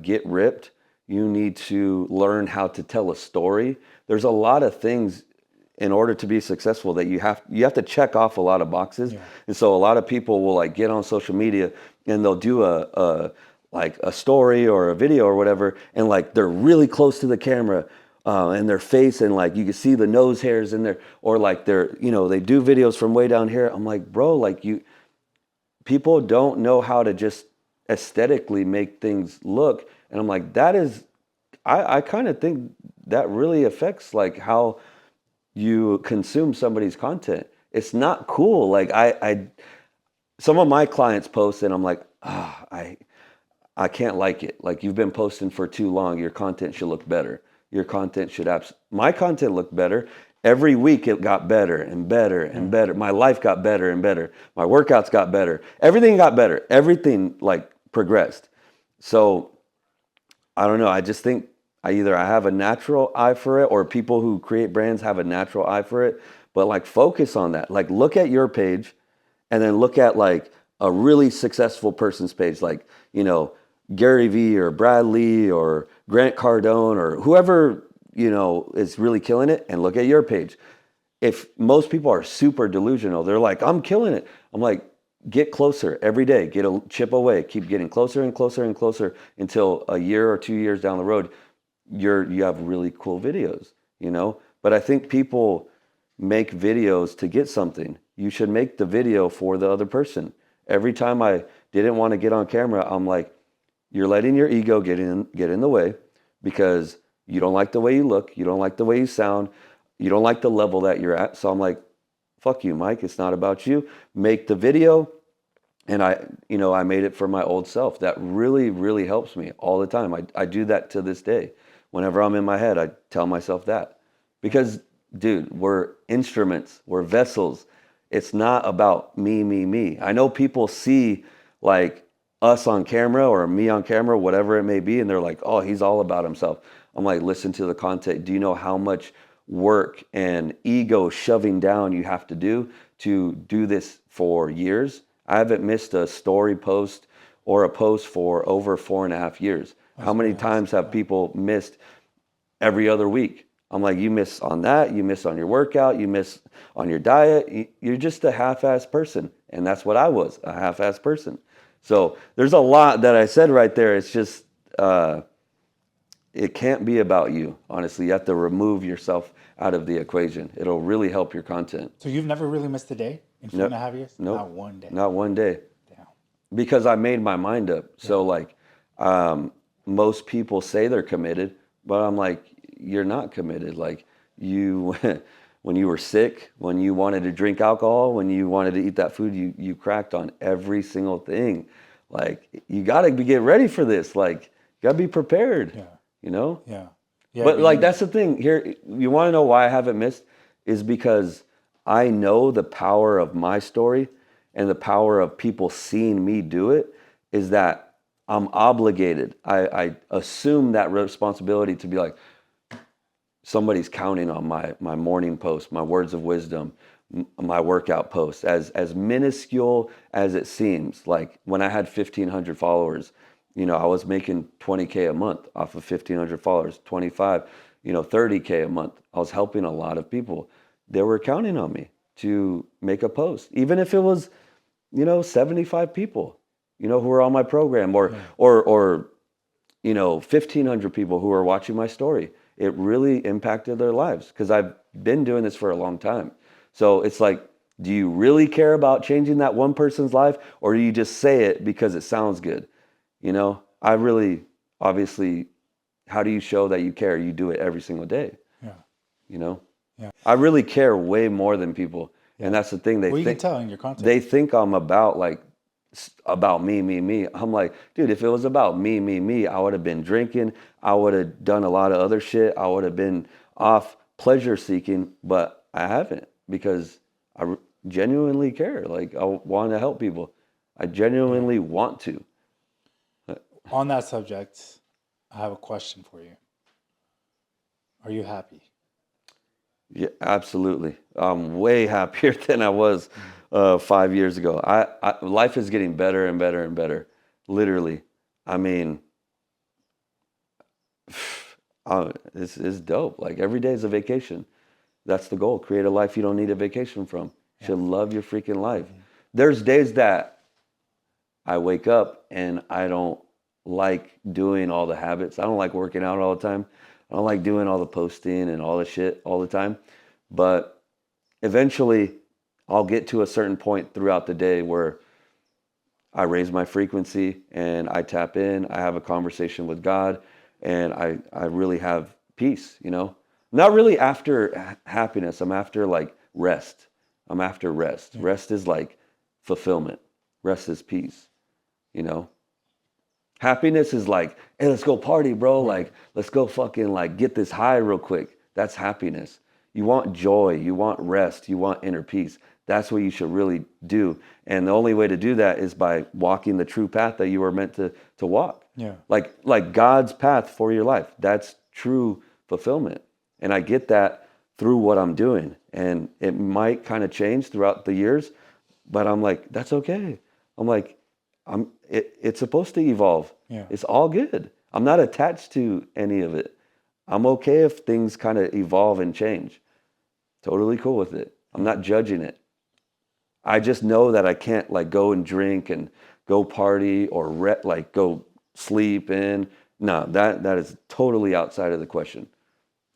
get ripped, you need to learn how to tell a story. There's a lot of things in order to be successful that you have to check off a lot of boxes. Yeah. And so a lot of people will like get on social media and they'll do a story or a video or whatever, and like they're really close to the camera, and their face, and like you can see the nose hairs in there, or like they do videos from way down here. I'm like, bro, like people don't know how to just aesthetically make things look. And I'm like, I kind of think that really affects like how you consume somebody's content. It's not cool. Like some of my clients post and I'm like, I can't like it. Like you've been posting for too long. Your content should look better. Your content should my content looked better. Every week it got better and better and Yeah. better. My life got better and better. My workouts got better. Everything got better. Everything like progressed. So I don't know. I just think I have a natural eye for it, or people who create brands have a natural eye for it. But like focus on that. Like look at your page and then look at like a really successful person's page, like, Gary Vee or Brad Lee or Grant Cardone or whoever, is really killing it, and look at your page. If most people are super delusional, they're like, I'm killing it. I'm like, get closer every day, get a chip away, keep getting closer and closer and closer until a year or 2 years down the road, you have really cool videos. But I think people make videos to get something. You should make the video for the other person. Every time I didn't want to get on camera, I'm like, you're letting your ego get in the way because you don't like the way you look, you don't like the way you sound, you don't like the level that you're at. So I'm like, fuck you, Mike. It's not about you. Make the video, And I made it for my old self. That really, really helps me all the time. I do that to this day. Whenever I'm in my head, I tell myself that. Because, dude, we're instruments, we're vessels. It's not about me, me, me. I know people see like us on camera or me on camera, whatever it may be, and they're like, oh, he's all about himself. I'm like, listen to the content. Do you know how much work and ego shoving down you have to do this for years? I haven't missed a story post or a post for over 4.5 years. How many times have people missed every other week? I'm like, you miss on that, you miss on your workout, you miss on your diet. You're just a half-assed person. And that's what I was, a half-assed person. So there's a lot that I said right there. It's just, it can't be about you. Honestly, you have to remove yourself out of the equation. It'll really help your content. So you've never really missed a day in 4.5 years? Nope. Not one day. Not one day. Damn. Because I made my mind up. So like, most people say they're committed, but I'm like, you're not committed. Like you, when you were sick, when you wanted to drink alcohol, when you wanted to eat that food, you cracked on every single thing. Like you got to get ready for this. Like you got to be prepared. Yeah. You know? Yeah. But like that's the thing here. You want to know why I haven't missed is because I know the power of my story and the power of people seeing me do it is that I'm obligated. I assume that responsibility to be like, somebody's counting on my morning post, my words of wisdom, my workout post, as minuscule as it seems. Like when I had 1,500 followers, I was making 20K a month off of 1,500 followers, 25, 30K a month. I was helping a lot of people. They were counting on me to make a post, even if it was, 75 people, who were on my program or 1,500 people who are watching my story. It really impacted their lives because I've been doing this for a long time. So it's like, do you really care about changing that one person's life, or do you just say it because it sounds good? I really, obviously, how do you show that you care? You do it every single day. Yeah. Yeah. I really care way more than people. Yeah. And that's the thing. You can tell in your content. They think I'm about me, me, me. I'm like, dude, if it was about me, me, me, I would have been drinking. I would have done a lot of other shit. I would have been off pleasure seeking, but I haven't because I genuinely care. Like I want to help people. I genuinely want to. On that subject, I have a question for you. Are you happy? Yeah, absolutely. I'm way happier than I was 5 years ago. Life is getting better and better and better. Literally. I mean, it's dope. Like every day is a vacation. That's the goal. Create a life you don't need a vacation from. You should love your freaking life. Mm-hmm. There's days that I wake up and I don't like doing all the habits. I don't like working out all the time. I don't like doing all the posting and all the shit all the time. But eventually I'll get to a certain point throughout the day where I raise my frequency and I tap in. I have a conversation with God and I really have peace, Not really after happiness. I'm after like rest. I'm after rest. Yeah. Rest is like fulfillment. Rest is peace, Happiness is like, hey, let's go party, bro. Like, let's go fucking like get this high real quick. That's happiness. You want joy. You want rest. You want inner peace. That's what you should really do. And the only way to do that is by walking the true path that you were meant to walk. Yeah. Like God's path for your life. That's true fulfillment. And I get that through what I'm doing. And it might kind of change throughout the years, but I'm like, that's okay. I'm like, it's supposed to evolve. Yeah. It's all good. I'm not attached to any of it. I'm okay if things kind of evolve and change. Totally cool with it. I'm not judging it. I just know that I can't like go and drink and go party or go sleep in. No, that is totally outside of the question.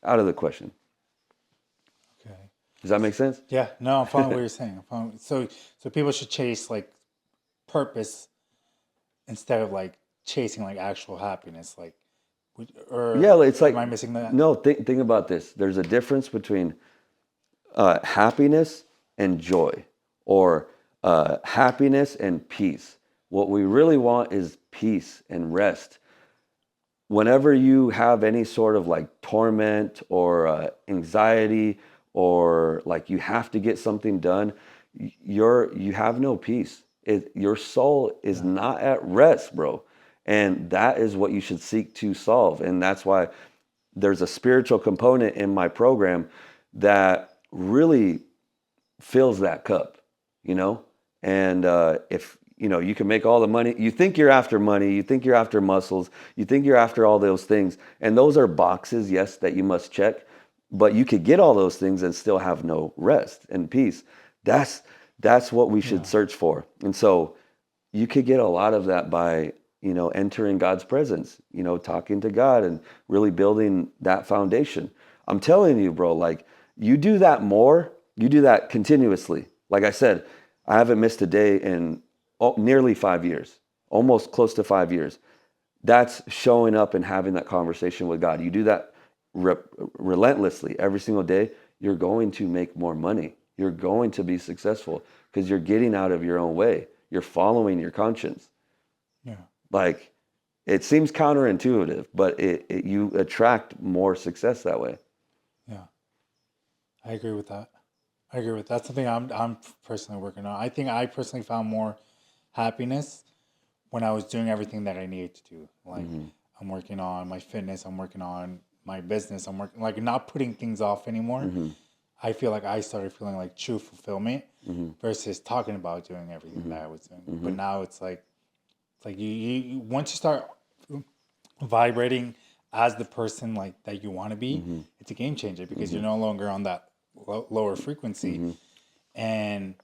Out of the question. Okay. Does that make sense? Yeah. No, I'm following what you're saying. So people should chase like purpose instead of like chasing like actual happiness. Like, it's like, am I missing that? No, think about this. There's a difference between happiness and joy, or happiness and peace. What we really want is peace and rest. Whenever you have any sort of like torment or anxiety, or like you have to get something done, you have no peace. Your soul is not at rest, bro. And that is what you should seek to solve. And that's why there's a spiritual component in my program that really fills that cup, you know? And if, you can make all the money, you think you're after money, you think you're after muscles, you think you're after all those things. And those are boxes, yes, that you must check, but you could get all those things and still have no rest and peace. That's what we should search for. And so you could get a lot of that by, entering God's presence, talking to God and really building that foundation. I'm telling you, bro, like you do that more, you do that continuously. Like I said, I haven't missed a day in nearly 5 years, almost close to 5 years. That's showing up and having that conversation with God. You do that relentlessly every single day, you're going to make more money. You're going to be successful because you're getting out of your own way. You're following your conscience. Yeah. Like it seems counterintuitive, but you attract more success that way. Yeah. I agree with that. That's something I'm personally working on. I think I personally found more happiness when I was doing everything that I needed to do. Like I'm working on my fitness, I'm working on my business, I'm working like not putting things off anymore. I feel like I started feeling like true fulfillment versus talking about doing everything that I was doing. But now it's like you once you start vibrating as the person like that you want to be, it's a game changer because you're no longer on that lower frequency. And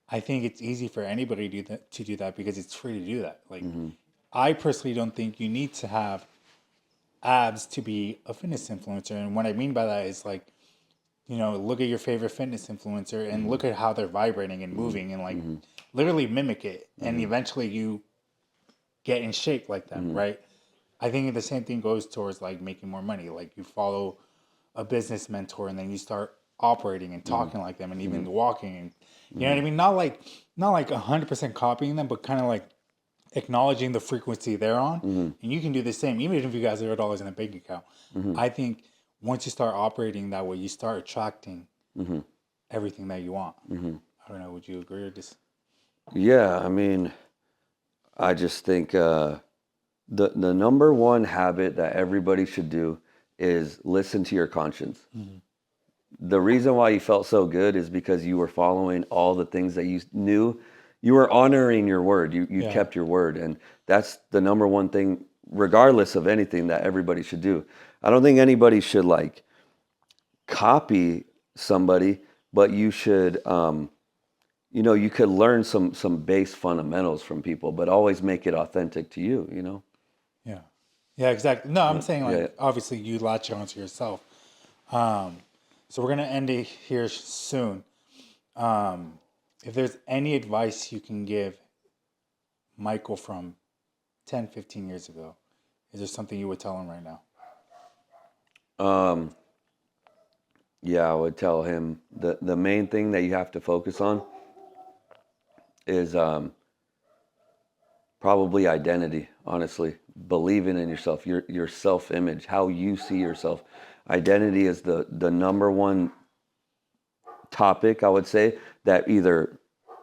I think it's easy for anybody to do that because it's free to do that. Like I personally don't think you need to have abs to be a fitness influencer. And what I mean by that is like, look at your favorite fitness influencer and look at how they're vibrating and moving and like literally mimic it. And eventually you get in shape like them, right? I think the same thing goes towards like making more money. Like you follow a business mentor and then you start operating and talking like them and even walking and you know what I mean? Not like 100% copying them, but kind of like acknowledging the frequency they're on. And you can do the same, even if you got $0 in a bank account. I think once you start operating that way, you start attracting everything that you want. I don't know, would you agree or just? Yeah, I mean, I just think the number one habit that everybody should do is listen to your conscience. The reason why you felt so good is because you were following all the things that you knew. You were honoring your word. You kept your word. And that's the number one thing, regardless of anything, that everybody should do. I don't think anybody should like copy somebody, but you should, you could learn some base fundamentals from people, but always make it authentic to you. Yeah. Yeah, exactly. No, I'm saying like, yeah. obviously you latch onto yourself. So we're going to end it here soon. If there's any advice you can give Michael from 10, 15 years ago, is there something you would tell him right now? Yeah, I would tell him the main thing that you have to focus on is probably identity, honestly. Believing in yourself, your self-image, how you see yourself. Identity is the number one topic, I would say, that either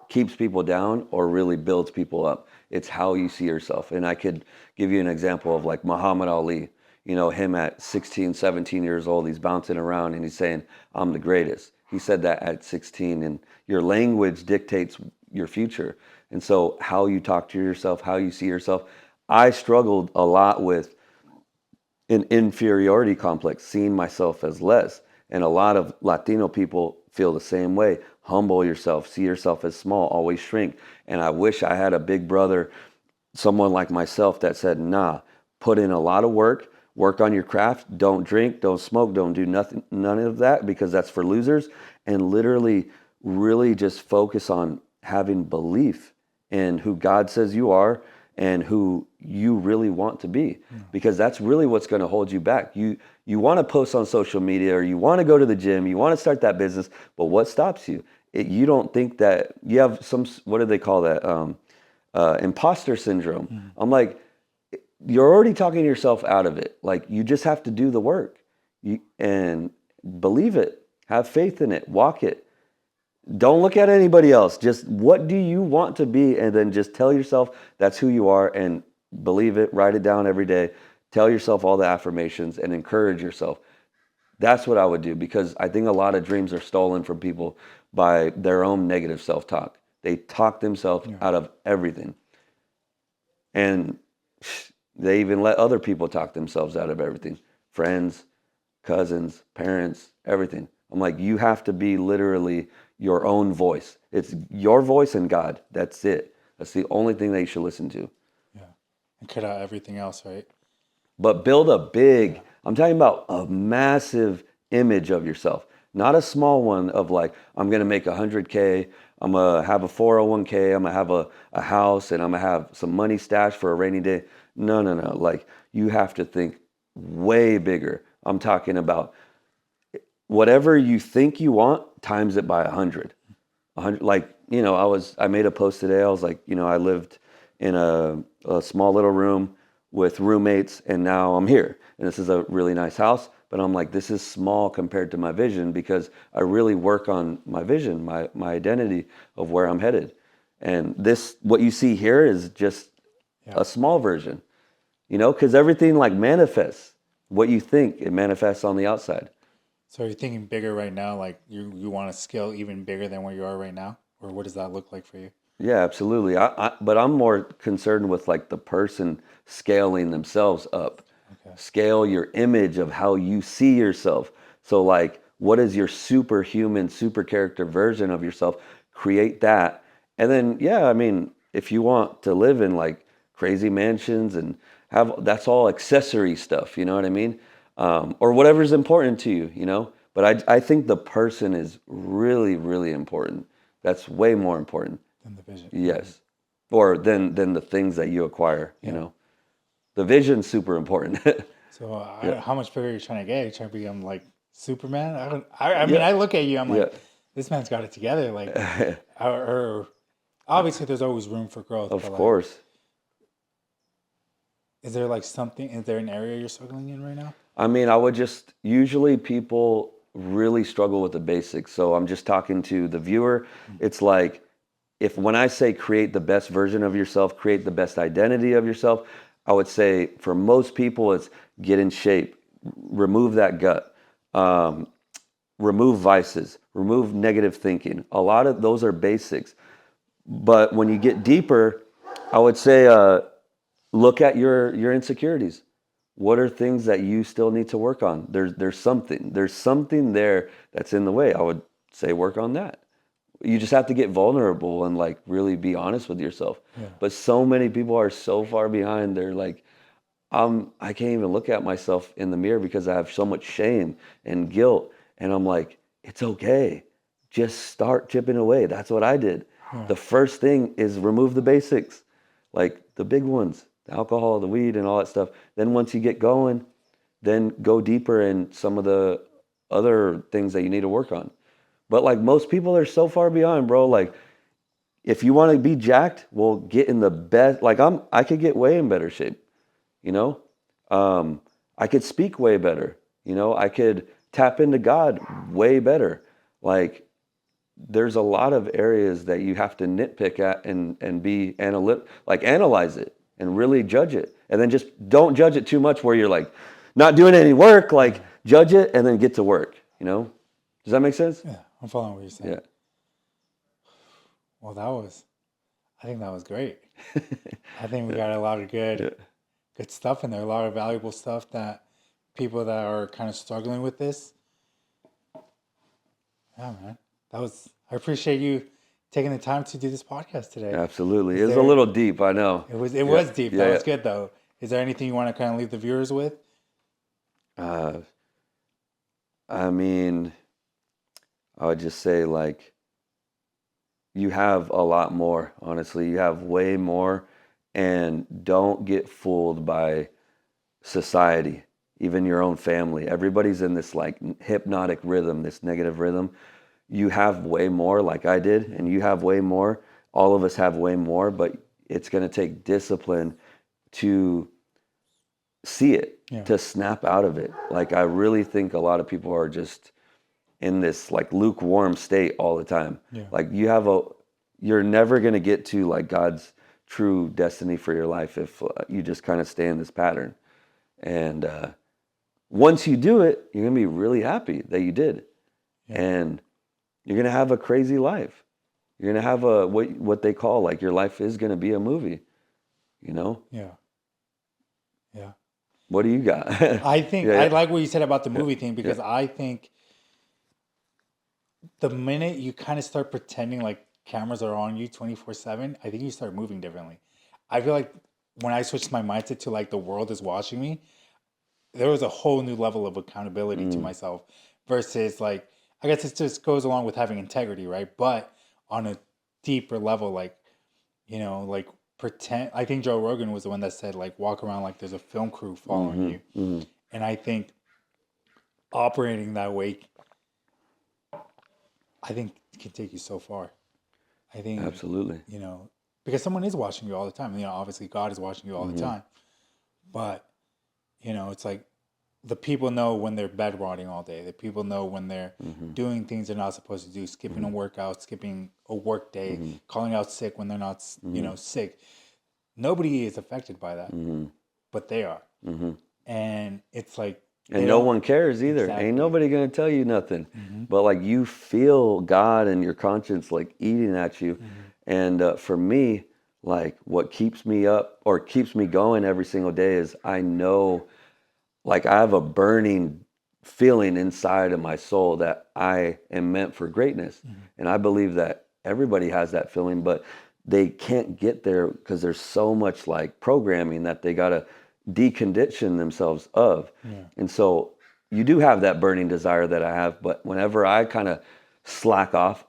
keeps people down or really builds people up. It's how you see yourself. And I could give you an example of like Muhammad Ali. Him at 16, 17 years old, he's bouncing around and he's saying, I'm the greatest. He said that at 16, and your language dictates your future. And so how you talk to yourself, how you see yourself. I struggled a lot with an inferiority complex, seeing myself as less. And a lot of Latino people feel the same way. Humble yourself, see yourself as small, always shrink. And I wish I had a big brother, someone like myself that said, nah, put in a lot of work on your craft, don't drink, don't smoke, don't do nothing, none of that, because that's for losers. And literally, really just focus on having belief in who God says you are and who you really want to be, because that's really what's going to hold you back. You want to post on social media, or you want to go to the gym, you want to start that business, but what stops you? you don't think that you have some, what do they call that? Imposter syndrome. I'm like, you're already talking yourself out of it. Like, you just have to do the work, and believe it, have faith in it, walk it. Don't look at anybody else. Just what do you want to be? And then just tell yourself that's who you are, and believe it, write it down every day. Tell yourself all the affirmations and encourage yourself. That's what I would do, because I think a lot of dreams are stolen from people by their own negative self-talk. They talk themselves out of everything. And they even let other people talk themselves out of everything. Friends, cousins, parents, everything. I'm like, you have to be literally your own voice. It's your voice and God. That's it. That's the only thing that you should listen to. Yeah. And cut out everything else, right? But build a big, I'm talking about a massive image of yourself, not a small one of like, I'm going to make 100K, I'm going to have a 401k, I'm going to have a house, and I'm going to have some money stashed for a rainy day. No. Like, you have to think way bigger. I'm talking about whatever you think you want, times it by 100. 100, like, I made a post today. I was like, I lived in a small little room with roommates, and now I'm here. And this is a really nice house, but I'm like, this is small compared to my vision, because I really work on my vision, my identity of where I'm headed. And this, what you see here, is just a small version, because everything like manifests. What you think, it manifests on the outside. So are you thinking bigger right now? Like you want to scale even bigger than where you are right now? Or what does that look like for you? Yeah, absolutely. But I'm more concerned with like the person scaling themselves up. Okay. Scale your image of how you see yourself. So like, what is your superhuman, super character version of yourself? Create that. And then, yeah, I mean, if you want to live in like crazy mansions and that's all accessory stuff, you know what I mean? Or whatever's important to you. But I think the person is really, really important. That's way more important. Than the vision. Yes. Or than the things that you acquire, The vision's super important. So Yeah. how much bigger are you trying to get? Are you trying to become like Superman? I mean, Yeah. I look at you, I'm like, Yeah. this man's got it together. Like, or obviously there's always room for growth. Of But like, course. is there an area you're struggling in right now? I mean, usually people really struggle with the basics. So I'm just talking to the viewer. It's like, when I say create the best version of yourself, create the best identity of yourself, I would say for most people, it's get in shape, remove that gut, remove vices, remove negative thinking. A lot of those are basics. But when you get deeper, I would say look at your insecurities. What are things that you still need to work on? There's something there that's in the way. I would say work on that. You just have to get vulnerable and like really be honest with yourself. Yeah. But so many people are so far behind. They're like, I can't even look at myself in the mirror because I have so much shame and guilt. And I'm like, it's okay. Just start chipping away. That's what I did. Yeah. The first thing is remove the basics, like the big ones, the alcohol, the weed, and all that stuff. Then once you get going, then go deeper in some of the other things that you need to work on. But like most people are so far behind, bro. Like if you want to be jacked, well, get in the best. Like I could get way in better shape, you know. I could speak way better, I could tap into God way better. Like there's a lot of areas that you have to nitpick at and be analyze it and really judge it. And then just don't judge it too much where you're like not doing any work. Like judge it and then get to work, Does that make sense? Yeah, I'm following what you're saying. Yeah. Well, I think that was great. I think we got a lot of good stuff in there, a lot of valuable stuff that people that are kind of struggling with this. Yeah, man. I appreciate you taking the time to do this podcast today. Absolutely. It was a little deep, I know. It was deep. That was good though. Is there anything you want to kind of leave the viewers with? I mean, I would just say like you have a lot more, honestly. You have way more, and don't get fooled by society, even your own family. Everybody's in this like hypnotic rhythm, this negative rhythm. you have way more like I did, and you have way more. All of us have way more, but it's going to take discipline to see it, Yeah. to snap out of it. Like, I really think a lot of people are just in this like lukewarm state all the time. Yeah. Like, you're never going to get to like God's true destiny for your life if you just kind of stay in this pattern. And once you do it, you're going to be really happy that you did. Yeah. And you're going to have a crazy life. You're going to have a what they call, like, your life is going to be a movie, you know? Yeah. Yeah. What do you got? I think Yeah, I yeah. like what you said about the movie thing, because Yeah. I think the minute you kind of start pretending like cameras are on you 24/7, I think you start moving differently. I feel like when I switched my mindset to like the world is watching me, there was a whole new level of accountability to myself versus like, I guess it just goes along with having integrity, right? But on a deeper level, like, like pretend. I think Joe Rogan was the one that said like walk around like there's a film crew following you, and I think operating that way, I think can take you so far. I think Absolutely. because someone is watching you all the time. Obviously God is watching you all the time, but it's like the people know when they're bed rotting all day. The people know when they're doing things they're not supposed to do, skipping a workout, skipping a work day, calling out sick when they're not, sick. Nobody is affected by that, but they are. And it's like, And no one cares either. Exactly. Ain't nobody going to tell you nothing. But like, you feel God and your conscience like eating at you. And for me, like, what keeps me up or keeps me going every single day is I know, like, I have a burning feeling inside of my soul that I am meant for greatness. And I believe that everybody has that feeling, but they can't get there because there's so much like programming that they got to decondition themselves of. And so you do have that burning desire that I have, but whenever I kind of slack off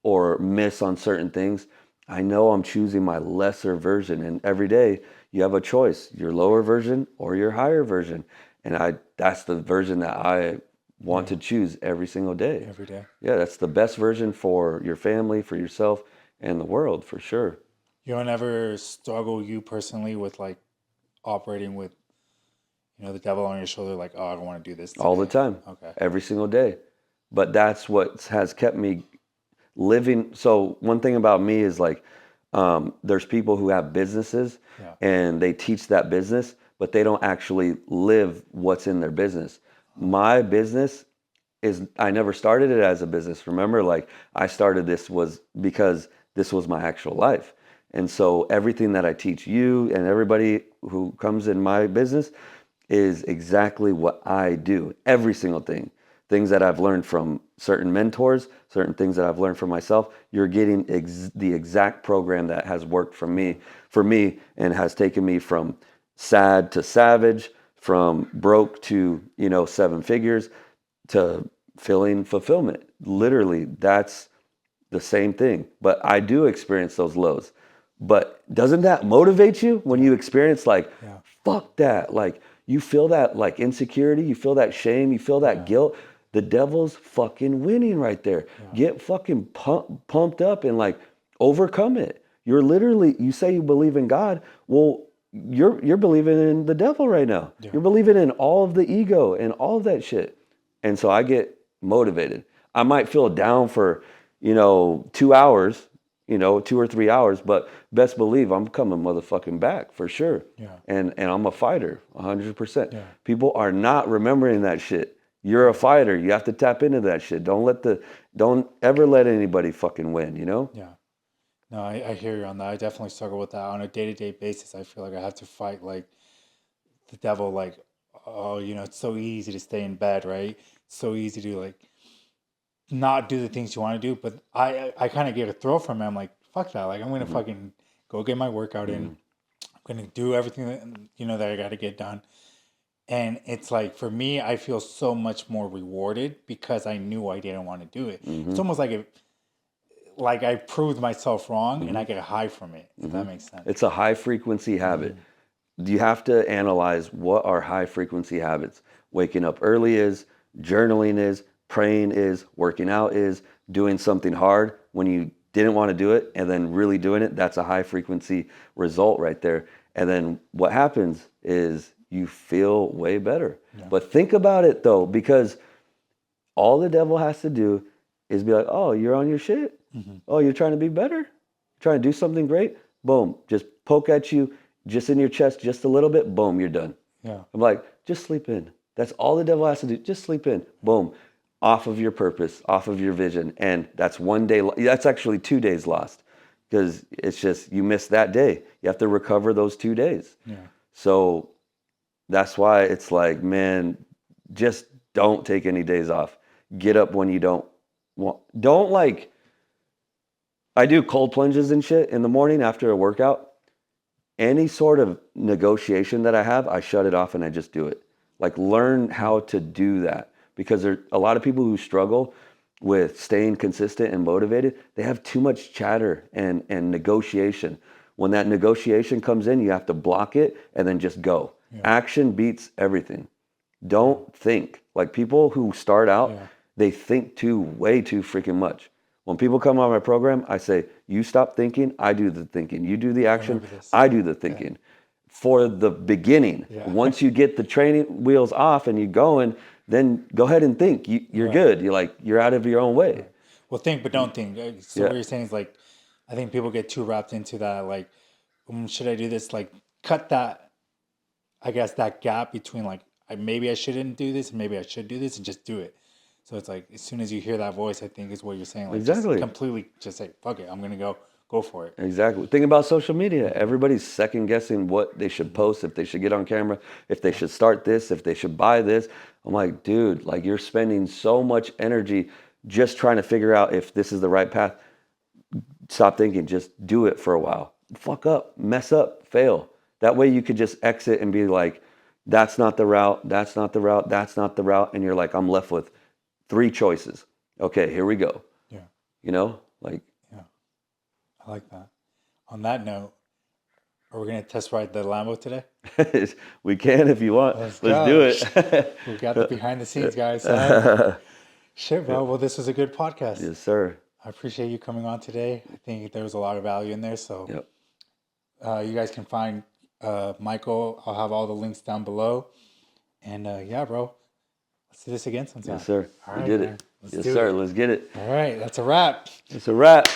or miss on certain things, I know I'm choosing my lesser version. And every day you have a choice, your lower version or your higher version. And that's the version that I want to choose every single day. every day. Yeah, that's the best version for your family, for yourself, and the world, for sure. You don't ever struggle, you personally, with like operating with, the devil on your shoulder, like, oh, I don't want to do this today. All the time. Okay. Every single day. But that's what has kept me living. So one thing about me is like, there's people who have businesses and they teach that business, but they don't actually live what's in their business. My business I never started it as a business. Remember, like, I started this was because this was my actual life. And so everything that I teach you and everybody who comes in my business is exactly what I do. Every single thing. Things that I've learned from certain mentors, certain things that I've learned from myself. You're getting the exact program that has worked for me, and has taken me from sad to savage, from broke to, 7 figures, to feeling fulfillment. Literally, that's the same thing. But I do experience those lows. But doesn't that motivate you when you experience like, fuck that? Like, you feel that like insecurity, you feel that shame, you feel that guilt. The devil's fucking winning right there. Get fucking pumped up and like overcome it. You're literally, you say you believe in God. Well, you're believing in the devil right now. You're believing in all of the ego and all of that shit. And so I get motivated. I might feel down for, 2 hours, 2 or 3 hours, but best believe I'm coming motherfucking back for sure. And I'm a fighter, 100%. People are not remembering that shit. You're a fighter. You have to tap into that shit. Don't ever let anybody fucking win, Yeah. No, I hear you on that. I definitely struggle with that on a day-to-day basis. I feel like I have to fight like the devil, like, oh, it's so easy to stay in bed, right? It's so easy to like not do the things you want to do. But I kind of get a thrill from it. I'm like, fuck that. Like, I'm gonna fucking go get my workout in. I'm gonna do everything that that I got to get done. And it's like, for me, I feel so much more rewarded because I knew I didn't want to do it. It's almost like I proved myself wrong and I get a high from it, if that makes sense. It's a high frequency habit. You have to analyze what are high frequency habits. Waking up early is, journaling is, praying is, working out is, doing something hard when you didn't want to do it and then really doing it. That's a high frequency result right there. And then what happens is you feel way better. Yeah. But think about it though, because all the devil has to do is be like, oh, you're on your shit. Oh, you're trying to be better? Trying to do something great? Boom. Just poke at you, just in your chest, just a little bit. Boom, you're done. Yeah. I'm like, just sleep in. That's all the devil has to do. Just sleep in. Boom. Off of your purpose, off of your vision. And that's one day. That's actually 2 days lost because it's just you missed that day. You have to recover those 2 days. Yeah. So that's why it's like, man, just don't take any days off. Get up when you don't want. Don't like, I do cold plunges and shit in the morning after a workout. Any sort of negotiation that I have, I shut it off and I just do it. Like learn how to do that because there are a lot of people who struggle with staying consistent and motivated. They have too much chatter and negotiation. When that negotiation comes in, you have to block it and then just go. Yeah. Action beats everything. Don't think. Like people who start out, they think way too freaking much. When people come on my program, I say, you stop thinking, I do the thinking. You do the action, I do the thinking. Yeah. For the beginning, once you get the training wheels off and you're going, then go ahead and think. You're good. You're out of your own way. Well, think, but don't think. So what you're saying is like, I think people get too wrapped into that. Like, should I do this? Like, cut that, I guess, that gap between like, maybe I shouldn't do this and maybe I should do this and just do it. So it's like, as soon as you hear that voice, I think is what you're saying. Like, exactly. Just completely just say, fuck it, I'm going to go for it. Exactly. Think about social media. Everybody's second guessing what they should post, if they should get on camera, if they should start this, if they should buy this. I'm like, dude, like you're spending so much energy just trying to figure out if this is the right path. Stop thinking, just do it for a while. Fuck up, mess up, fail. That way you could just exit and be like, that's not the route, that's not the route, that's not the route. And you're like, I'm left with 3 choices. Okay, here we go. Yeah. You know, like. Yeah. I like that. On that note, are we going to test ride the Lambo today? We can if you want. Let's do it. We got the behind the scenes, guys. Shit, bro. Well, this was a good podcast. Yes, sir. I appreciate you coming on today. I think there was a lot of value in there. So you guys can find Michael. I'll have all the links down below. And yeah, bro. Let's do this again sometime. Yes, sir. All we right, did man. it. Yes, sir. Let's get it. All right. That's a wrap. It's a wrap.